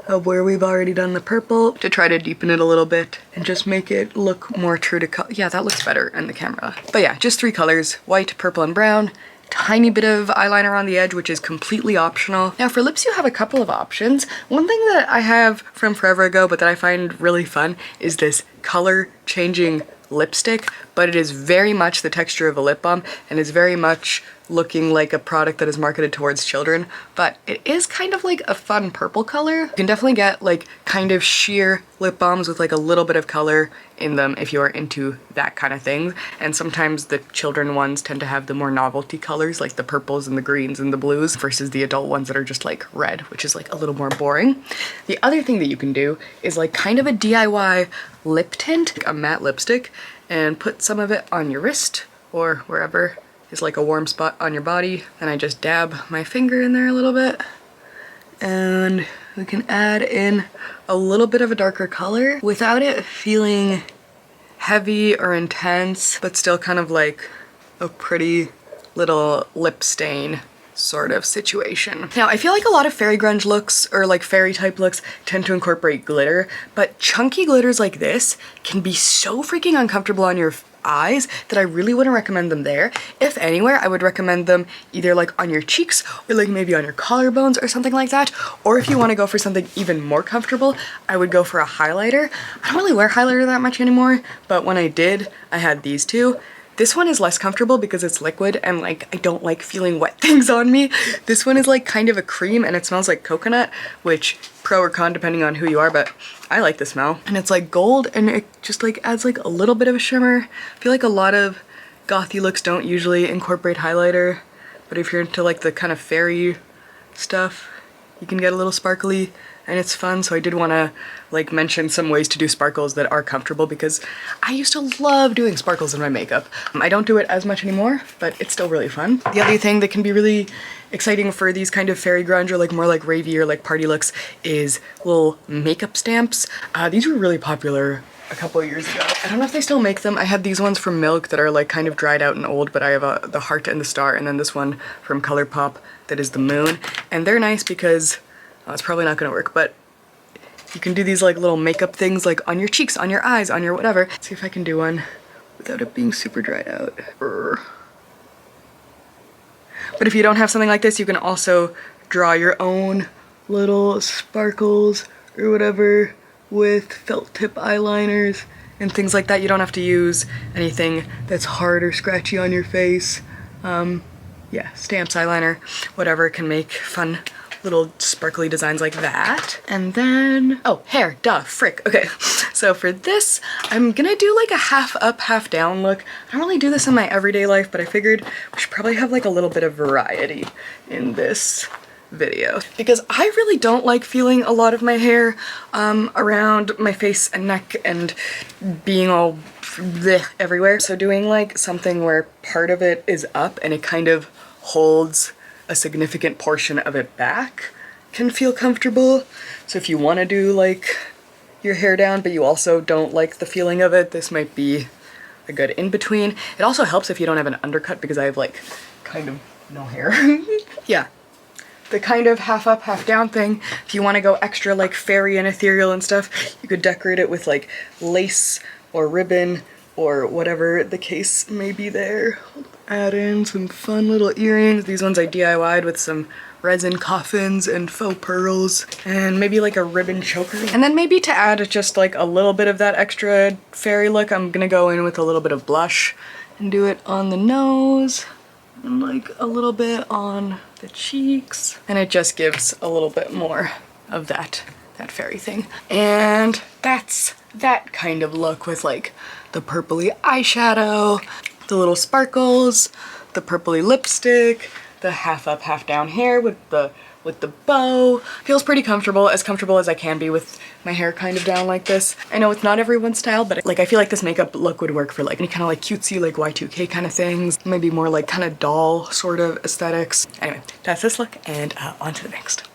of where we've already done the purple to try to deepen it a little bit and just make it look more true to color. Yeah, that looks better in the camera. But yeah, just 3 colors, white, purple, and brown. Tiny bit of eyeliner on the edge, which is completely optional. Now for lips, you have a couple of options. One thing that I have from forever ago, but that I find really fun, is this color changing lipstick, but it is very much the texture of a lip balm and is very much looking like a product that is marketed towards children, but it is kind of like a fun purple color. You can definitely get like kind of sheer lip balms with like a little bit of color in them if you are into that kind of thing, and sometimes the children ones tend to have the more novelty colors like the purples and the greens and the blues versus the adult ones that are just like red, which is like a little more boring. The other thing that you can do is like kind of a DIY lip tint, like a matte lipstick, and put some of it on your wrist or wherever is like a warm spot on your body, and I just dab my finger in there a little bit, and we can add in a little bit of a darker color without it feeling heavy or intense, but still kind of like a pretty little lip stain sort of situation. Now, I feel like a lot of fairy grunge looks or like fairy type looks tend to incorporate glitter, but chunky glitters like this can be so freaking uncomfortable on your eyes that I really wouldn't recommend them there. If anywhere, I would recommend them either like on your cheeks or like maybe on your collarbones or something like that. Or if you want to go for something even more comfortable, I would go for a highlighter. I don't really wear highlighter that much anymore, but when I did, I had these two. This one is less comfortable because it's liquid and like I don't like feeling wet things on me. This one is like kind of a cream and it smells like coconut, which pro or con depending on who you are, but I like the smell. And it's like gold and it just like adds like a little bit of a shimmer. I feel like a lot of gothy looks don't usually incorporate highlighter, but if you're into like the kind of fairy stuff, you can get a little sparkly and it's fun. So I did want to like mention some ways to do sparkles that are comfortable, because I used to love doing sparkles in my makeup. I don't do it as much anymore, but it's still really fun. The other thing that can be really exciting for these kind of fairy grunge or like more like ravey or like party looks is little makeup stamps. These were really popular a couple of years ago. I don't know if they still make them. I had these ones from Milk that are like kind of dried out and old, but I have the heart and the star, and then this one from ColourPop that is the moon. And they're nice because, it's probably not gonna work, but you can do these like little makeup things like on your cheeks, on your eyes, on your whatever. Let's see if I can do one without it being super dried out. But if you don't have something like this, you can also draw your own little sparkles or whatever with felt tip eyeliners and things like that. You don't have to use anything that's hard or scratchy on your face. Yeah, stamps, eyeliner, whatever can make fun little sparkly designs like that. And then, oh, hair, duh, frick. Okay, so for this, I'm gonna do like a half up, half down look. I don't really do this in my everyday life, but I figured we should probably have like a little bit of variety in this video, because I really don't like feeling a lot of my hair around my face and neck and being all bleh everywhere. So doing like something where part of it is up and it kind of holds a significant portion of it back can feel comfortable. So if you want to do like your hair down but you also don't like the feeling of it, this might be a good in-between. It also helps if you don't have an undercut, because I have like kind of no hair. Yeah, the kind of half up, half down thing, if you want to go extra like fairy and ethereal and stuff, you could decorate it with like lace or ribbon or whatever the case may be there. Add in some fun little earrings. These ones I DIY'd with some resin coffins and faux pearls, and maybe like a ribbon choker. And then maybe to add just like a little bit of that extra fairy look, I'm gonna go in with a little bit of blush and do it on the nose and like a little bit on the cheeks. And it just gives a little bit more of that fairy thing. And that's that kind of look with like the purpley eyeshadow, the little sparkles, the purpley lipstick, the half up, half down hair with the bow. Feels pretty comfortable as I can be with my hair kind of down like this. I know it's not everyone's style, but like I feel like this makeup look would work for like any kind of like cutesy like Y2K kind of things, maybe more like kind of doll sort of aesthetics. Anyway, that's this look, and on to the next.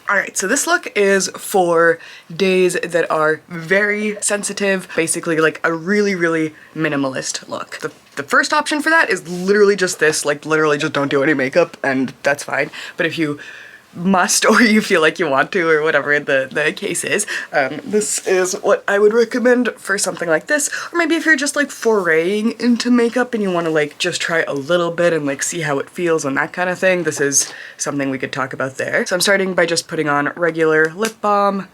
Alright, so this look is for days that are very sensitive, basically like a really, really minimalist look. The first option for that is literally just this, like literally just don't do any makeup and that's fine. But if you must or you feel like you want to or whatever the case is, this is what I would recommend for something like this. Or maybe if you're just like foraying into makeup and you want to like just try a little bit and like see how it feels and that kind of thing, this is something we could talk about there. So I'm starting by just putting on regular lip balm.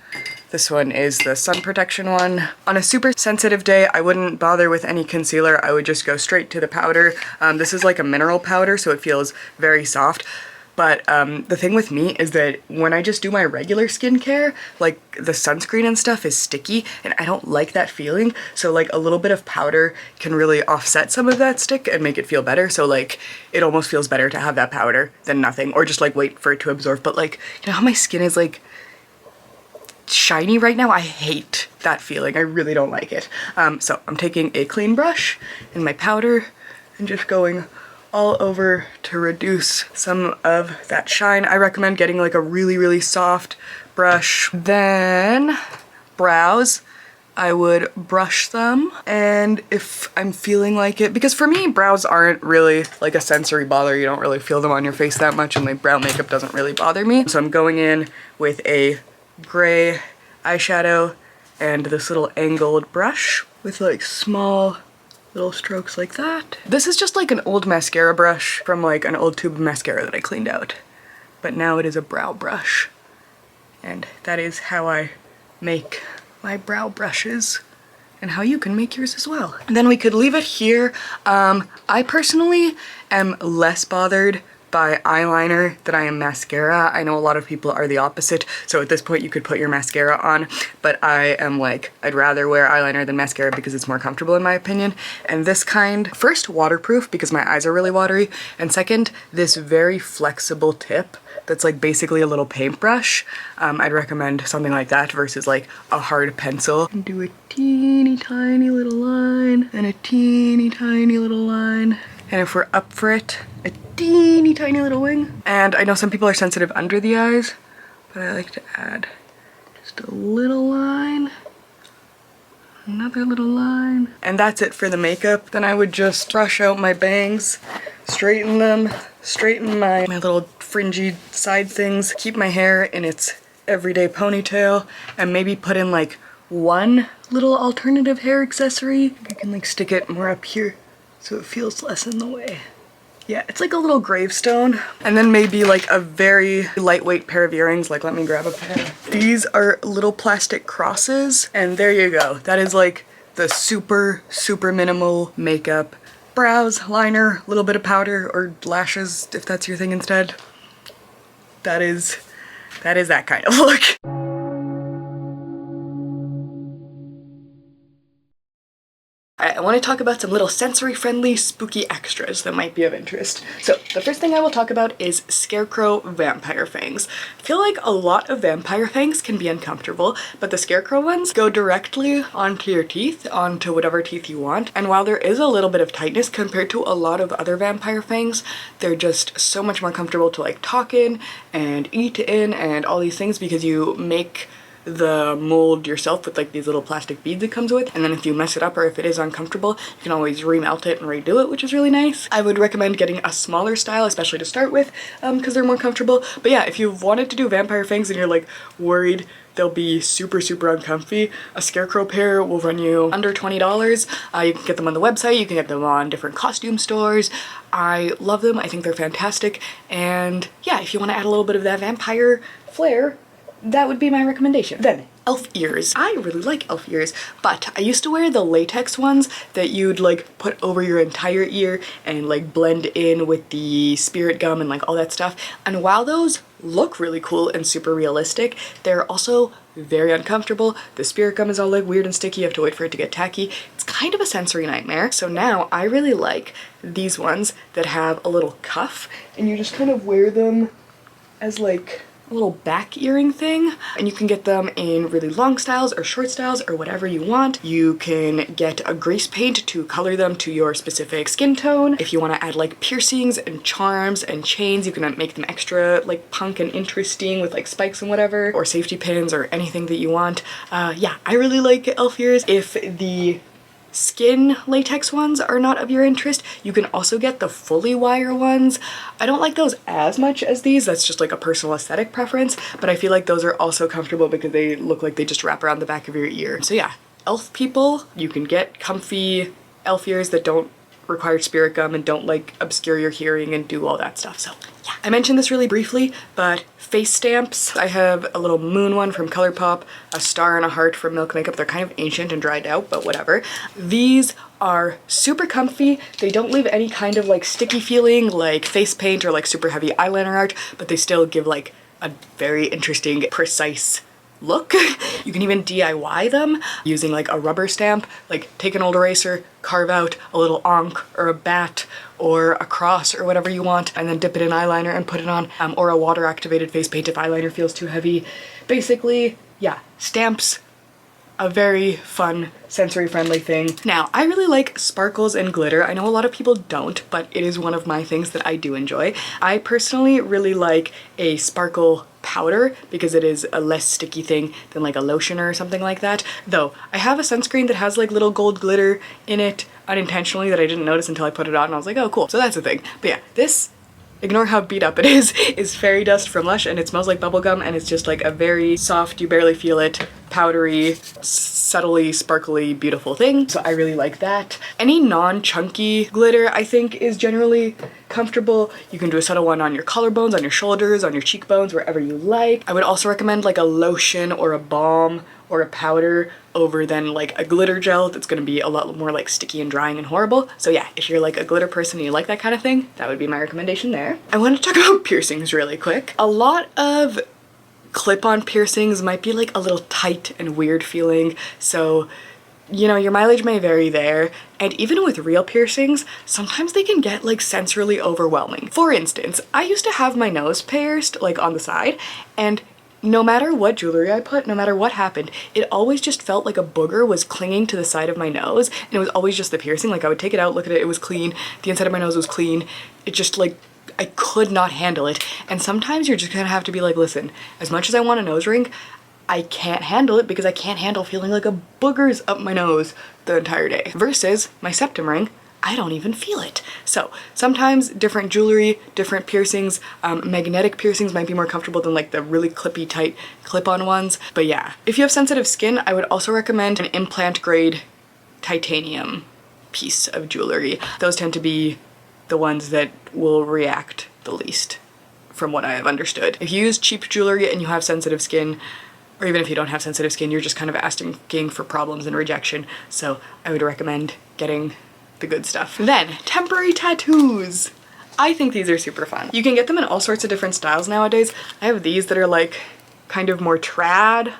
This one is the sun protection one. On a super sensitive day, I wouldn't bother with any concealer. I would just go straight to the powder. This is like a mineral powder, so it feels very soft. But the thing with me is that when I just do my regular skincare, like the sunscreen and stuff is sticky and I don't like that feeling. So like a little bit of powder can really offset some of that stick and make it feel better. So like it almost feels better to have that powder than nothing, or just like wait for it to absorb. But like, you know how my skin is like shiny right now? I hate that feeling. I really don't like it. So I'm taking a clean brush and my powder and just going all over to reduce some of that shine. I recommend getting like a really, really soft brush. Then brows, I would brush them, and if I'm feeling like it, because for me brows aren't really like a sensory bother, you don't really feel them on your face that much, and like brow makeup doesn't really bother me. So I'm going in with a gray eyeshadow and this little angled brush with like small little strokes like that. This is just like an old mascara brush from like an old tube of mascara that I cleaned out. But now it is a brow brush. And that is how I make my brow brushes, and how you can make yours as well. And then we could leave it here. I personally am less bothered by eyeliner than I am mascara. I know a lot of people are the opposite, so at this point you could put your mascara on, but I am like, I'd rather wear eyeliner than mascara because it's more comfortable in my opinion. And this kind, first waterproof because my eyes are really watery, and second, this very flexible tip that's like basically a little paintbrush. I'd recommend something like that versus like a hard pencil. Do a teeny tiny little line and a teeny tiny little line. And if we're up for it, a teeny tiny little wing. And I know some people are sensitive under the eyes, but I like to add just a little line, another little line. And that's it for the makeup. Then I would just brush out my bangs, straighten them, straighten my little fringy side things, keep my hair in its everyday ponytail, and maybe put in like one little alternative hair accessory. I can like stick it more up here so it feels less in the way. Yeah, it's like a little gravestone. And then maybe like a very lightweight pair of earrings. Like, let me grab a pair. These are little plastic crosses, and there you go. That is like the super, super minimal makeup. Brows, liner, a little bit of powder or lashes if that's your thing instead. That is that kind of look. I want to talk about some little sensory-friendly, spooky extras that might be of interest. So the first thing I will talk about is Scarecrow Vampire Fangs. I feel like a lot of vampire fangs can be uncomfortable, but the Scarecrow ones go directly onto your teeth, onto whatever teeth you want. And while there is a little bit of tightness compared to a lot of other vampire fangs, they're just so much more comfortable to like talk in and eat in and all these things because you make the mold yourself with like these little plastic beads it comes with, and then if you mess it up or if it is uncomfortable, you can always remelt it and redo it, which is really nice. I would recommend getting a smaller style, especially to start with, because they're more comfortable. But yeah, if you've wanted to do vampire fangs and you're like worried they'll be super, super uncomfy, a Scarecrow pair will run you under $20. You can get them on the website, you can get them on different costume stores. I love them, I think they're fantastic, and yeah, if you want to add a little bit of that vampire flair, that would be my recommendation. Then, elf ears. I really like elf ears, but I used to wear the latex ones that you'd like put over your entire ear and like blend in with the spirit gum and like all that stuff. And while those look really cool and super realistic, they're also very uncomfortable. The spirit gum is all like weird and sticky, you have to wait for it to get tacky. It's kind of a sensory nightmare. So now I really like these ones that have a little cuff and you just kind of wear them as like a little back earring thing, and you can get them in really long styles or short styles or whatever you want. You can get a grease paint to color them to your specific skin tone. If you want to add like piercings and charms and chains, you can make them extra like punk and interesting with like spikes and whatever, or safety pins or anything that you want. Yeah, I really like elf ears. If the skin latex ones are not of your interest, you can also get the fully wire ones. I don't like those as much as these, that's just like a personal aesthetic preference, but I feel like those are also comfortable because they look like they just wrap around the back of your ear. So yeah, elf people, you can get comfy elf ears that don't require spirit gum and don't like obscure your hearing and do all that stuff. So yeah, I mentioned this really briefly, but face stamps. I have a little moon one from ColourPop, a star and a heart from Milk Makeup. They're kind of ancient and dried out, but whatever. These are super comfy. They don't leave any kind of like sticky feeling like face paint or like super heavy eyeliner art, but they still give like a very interesting, precise look. You can even DIY them using like a rubber stamp, like take an old eraser, carve out a little ankh or a bat or a cross or whatever you want, and then dip it in eyeliner and put it on, or a water activated face paint if eyeliner feels too heavy. Basically, yeah, stamps, a very fun, sensory-friendly thing. Now, I really like sparkles and glitter. I know a lot of people don't, but it is one of my things that I do enjoy. I personally really like a sparkle powder because it is a less sticky thing than like a lotion or something like that. Though, I have a sunscreen that has like little gold glitter in it unintentionally that I didn't notice until I put it on and I was like, oh cool, so that's a thing. But yeah, this, ignore how beat up it is fairy dust from Lush, and it smells like bubblegum, and it's just like a very soft, you barely feel it, powdery, subtly sparkly, beautiful thing. So I really like that. Any non-chunky glitter I think is generally comfortable. You can do a subtle one on your collarbones, on your shoulders, on your cheekbones, wherever you like. I would also recommend like a lotion or a balm or a powder over than like a glitter gel that's going to be a lot more like sticky and drying and horrible. So yeah, if you're like a glitter person and you like that kind of thing, that would be my recommendation there. I want to talk about piercings really quick. A lot of clip-on piercings might be like a little tight and weird feeling, so you know, your mileage may vary there. And even with real piercings, sometimes they can get like sensorily overwhelming. For instance, I used to have my nose pierced like on the side, and no matter what jewelry I put, no matter what happened, it always just felt like a booger was clinging to the side of my nose, and it was always just the piercing. Like I would take it out, look at it, it was clean, the inside of my nose was clean. It just like, I could not handle it. And sometimes you're just gonna have to be like, listen, as much as I want a nose ring, I can't handle it because I can't handle feeling like a booger's up my nose the entire day. Versus my septum ring, I don't even feel it. So sometimes different jewelry, different piercings, magnetic piercings might be more comfortable than like the really clippy tight clip-on ones. But yeah, if you have sensitive skin, I would also recommend an implant grade titanium piece of jewelry. Those tend to be the ones that will react the least from what I have understood. If you use cheap jewelry and you have sensitive skin, or even if you don't have sensitive skin, you're just kind of asking for problems and rejection. So I would recommend getting the good stuff. Then, temporary tattoos. I think these are super fun. You can get them in all sorts of different styles nowadays. I have these that are like kind of more trad,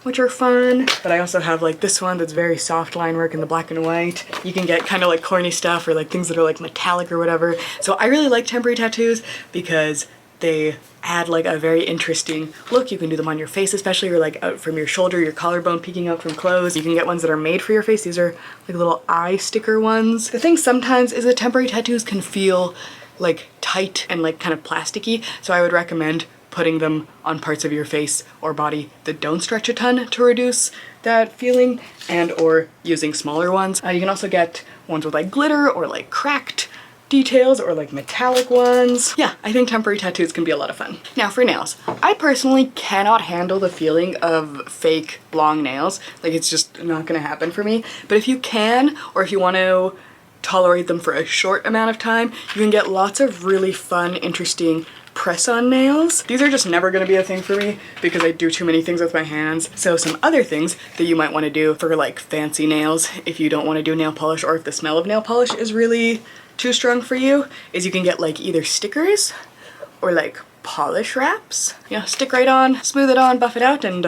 which are fun. But I also have like this one that's very soft line work in the black and white. You can get kind of like corny stuff or like things that are like metallic or whatever. So I really like temporary tattoos because they add like a very interesting look. You can do them on your face especially, or like out from your shoulder, your collarbone peeking out from clothes. You can get ones that are made for your face. These are like little eye sticker ones. The thing sometimes is that temporary tattoos can feel like tight and like kind of plasticky, so I would recommend putting them on parts of your face or body that don't stretch a ton to reduce that feeling, and or using smaller ones. You can also get ones with like glitter or like cracked details or like metallic ones. Yeah, I think temporary tattoos can be a lot of fun. Now for nails, I personally cannot handle the feeling of fake long nails. Like it's just not gonna happen for me. But if you can, or if you want to tolerate them for a short amount of time, you can get lots of really fun, interesting press-on nails. These are just never gonna be a thing for me because I do too many things with my hands. So some other things that you might want to do for like fancy nails, if you don't want to do nail polish, or if the smell of nail polish is really too strong for you, is you can get like either stickers or like polish wraps. You know, stick right on, smooth it on, buff it out, and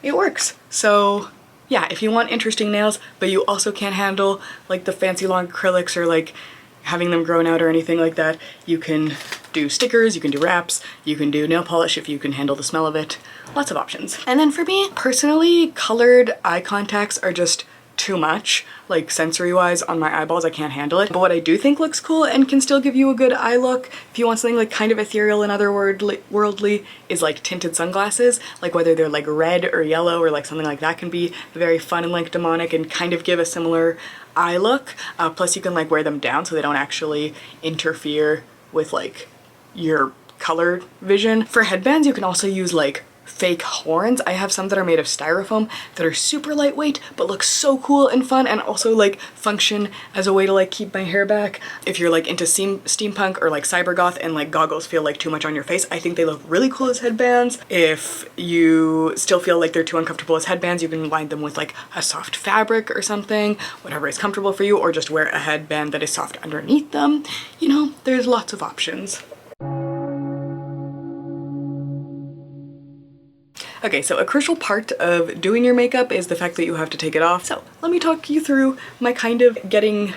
it works. So yeah, if you want interesting nails, but you also can't handle like the fancy long acrylics or like having them grown out or anything like that, you can do stickers, you can do wraps, you can do nail polish if you can handle the smell of it. Lots of options. And then for me, personally, colored eye contacts are just too much, like sensory-wise on my eyeballs. I can't handle it. But what I do think looks cool and can still give you a good eye look, if you want something like kind of ethereal and otherworldly, is like tinted sunglasses. Like whether they're like red or yellow or like something like that can be very fun and like demonic and kind of give a similar eye look. Plus you can like wear them down so they don't actually interfere with like your color vision. For headbands, you can also use like fake horns. I have some that are made of styrofoam that are super lightweight but look so cool and fun, and also like function as a way to like keep my hair back. If you're like into steampunk or like cyber goth and like goggles feel like too much on your face, I think they look really cool as headbands. If you still feel like they're too uncomfortable as headbands, you can line them with like a soft fabric or something, whatever is comfortable for you, or just wear a headband that is soft underneath them. You know, there's lots of options. Okay, so a crucial part of doing your makeup is the fact that you have to take it off. So let me talk you through my kind of getting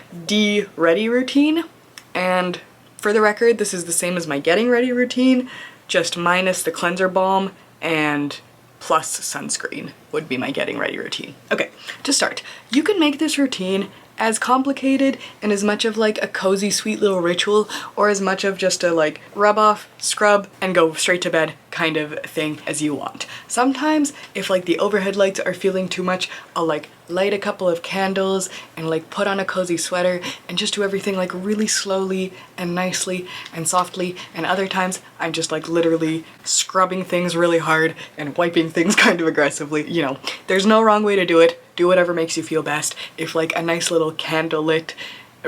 ready routine. And for the record, this is the same as my getting ready routine, just minus the cleanser balm and plus sunscreen would be my getting ready routine. Okay, to start, you can make this routine as complicated and as much of like a cozy sweet little ritual, or as much of just a like rub off, scrub, and go straight to bed kind of thing as you want. Sometimes if like the overhead lights are feeling too much, I'll like light a couple of candles and like put on a cozy sweater and just do everything like really slowly and nicely and softly. And other times I'm just like literally scrubbing things really hard and wiping things kind of aggressively. You know, there's no wrong way to do it. Do whatever makes you feel best. If like a nice little candlelit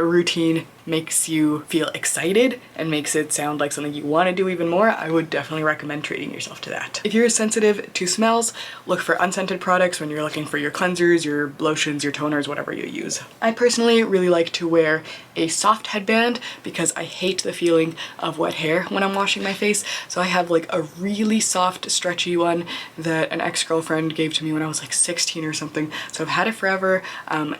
routine makes you feel excited and makes it sound like something you want to do even more, I would definitely recommend treating yourself to that. If you're sensitive to smells, look for unscented products when you're looking for your cleansers, your lotions, your toners, whatever you use. I personally really like to wear a soft headband because I hate the feeling of wet hair when I'm washing my face. So I have like a really soft, stretchy one that an ex-girlfriend gave to me when I was like 16 or something. So I've had it forever.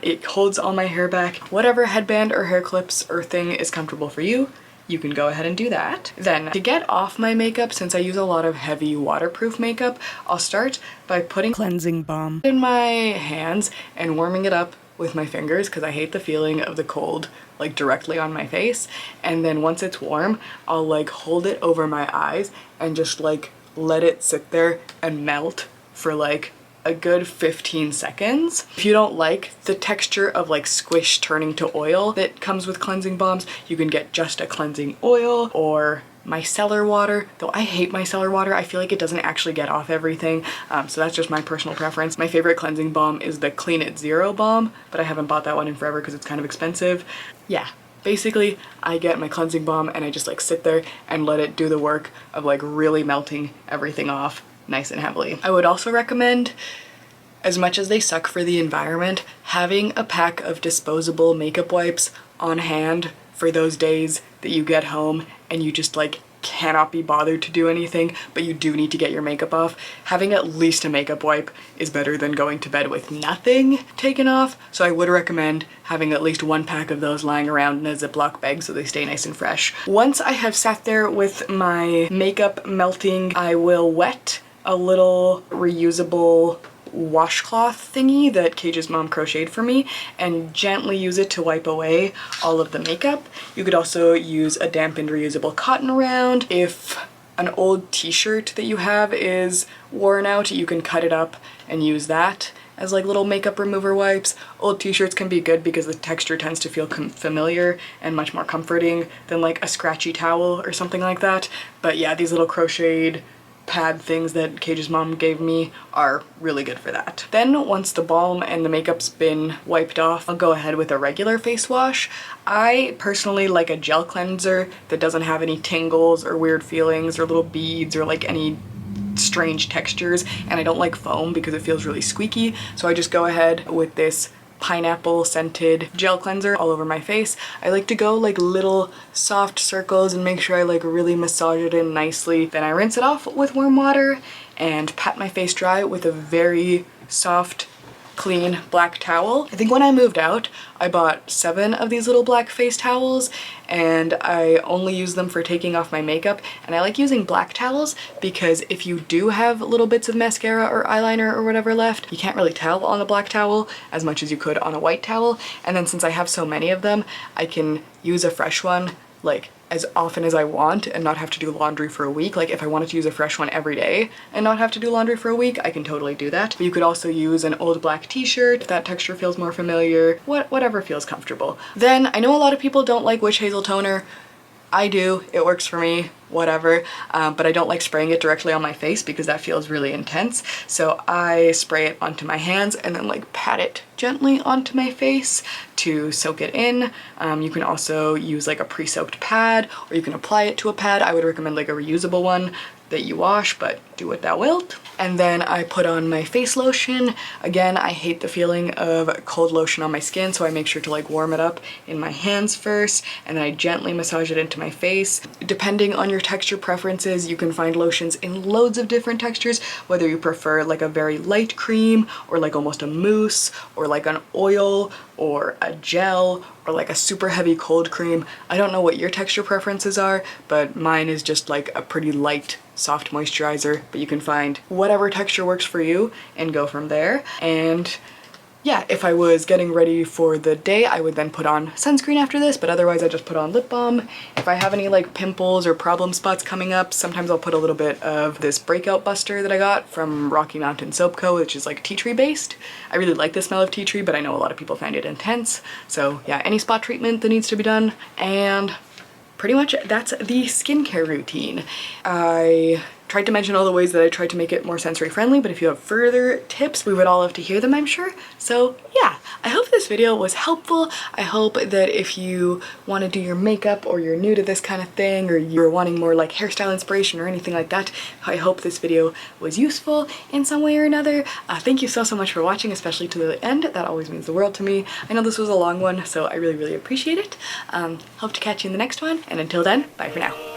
It holds all my hair back. Whatever headband or hair clips or thing is comfortable for you, you can go ahead and do that. Then to get off my makeup, since I use a lot of heavy waterproof makeup, I'll start by putting cleansing balm in my hands and warming it up with my fingers because I hate the feeling of the cold like directly on my face. And then once it's warm, I'll like hold it over my eyes and just like let it sit there and melt for like a good 15 seconds. If you don't like the texture of like squish turning to oil that comes with cleansing balms, you can get just a cleansing oil or micellar water, though I hate micellar water. I feel like it doesn't actually get off everything, so that's just my personal preference. My favorite cleansing balm is the Clean It Zero balm, but I haven't bought that one in forever because it's kind of expensive. Yeah. Basically, I get my cleansing balm and I just like sit there and let it do the work of like really melting everything off nice and heavily. I would also recommend, as much as they suck for the environment, having a pack of disposable makeup wipes on hand for those days that you get home and you just like cannot be bothered to do anything, but you do need to get your makeup off. Having at least a makeup wipe is better than going to bed with nothing taken off, so I would recommend having at least one pack of those lying around in a Ziploc bag so they stay nice and fresh. Once I have sat there with my makeup melting, I will wet a little reusable washcloth thingy that Cage's mom crocheted for me and gently use it to wipe away all of the makeup. You could also use a dampened reusable cotton round. If an old t-shirt that you have is worn out, you can cut it up and use that as like little makeup remover wipes. Old t-shirts can be good because the texture tends to feel familiar and much more comforting than like a scratchy towel or something like that. But yeah, these little crocheted pad things that Cage's mom gave me are really good for that. Then once the balm and the makeup's been wiped off, I'll go ahead with a regular face wash. I personally like a gel cleanser that doesn't have any tingles or weird feelings or little beads or like any strange textures, and I don't like foam because it feels really squeaky, so I just go ahead with this pineapple scented gel cleanser all over my face. I like to go like little soft circles and make sure I like really massage it in nicely. Then I rinse it off with warm water and pat my face dry with a very soft, clean black towel. I think when I moved out, I bought 7 of these little black face towels and I only use them for taking off my makeup. And I like using black towels because if you do have little bits of mascara or eyeliner or whatever left, you can't really tell on a black towel as much as you could on a white towel. And then since I have so many of them, I can use a fresh one like as often as I want and not have to do laundry for a week. Like if I wanted to use a fresh one every day and not have to do laundry for a week, I can totally do that. But you could also use an old black t-shirt if that texture feels more familiar, whatever feels comfortable. Then I know a lot of people don't like witch hazel toner. I do, it works for me, whatever, but I don't like spraying it directly on my face because that feels really intense. So I spray it onto my hands and then like pat it gently onto my face to soak it in. You can also use like a pre-soaked pad, or you can apply it to a pad. I would recommend like a reusable one that you wash, but do what thou wilt. And then I put on my face lotion. Again, I hate the feeling of cold lotion on my skin, so I make sure to like warm it up in my hands first, and then I gently massage it into my face. Depending on your texture preferences, you can find lotions in loads of different textures, whether you prefer like a very light cream, or like almost a mousse, or like an oil, or a gel, or like a super heavy cold cream. I don't know what your texture preferences are, but mine is just like a pretty light soft moisturizer, but you can find whatever texture works for you and go from there. And yeah, if I was getting ready for the day, I would then put on sunscreen after this, but otherwise I just put on lip balm. If I have any like pimples or problem spots coming up, sometimes I'll put a little bit of this breakout buster that I got from Rocky Mountain Soap Co., which is like tea tree based. I really like the smell of tea tree, but I know a lot of people find it intense. So yeah, any spot treatment that needs to be done. And pretty much that's the skincare routine. I tried to mention all the ways that I tried to make it more sensory friendly, but if you have further tips, we would all love to hear them, I'm sure. So yeah, I hope this video was helpful. I hope that if you want to do your makeup or you're new to this kind of thing or you're wanting more like hairstyle inspiration or anything like that, I hope this video was useful in some way or another. Thank you so much for watching, especially to the end. That always means the world to me. I know this was a long one, so I really appreciate it. Hope to catch you in the next one, and until then, bye for now.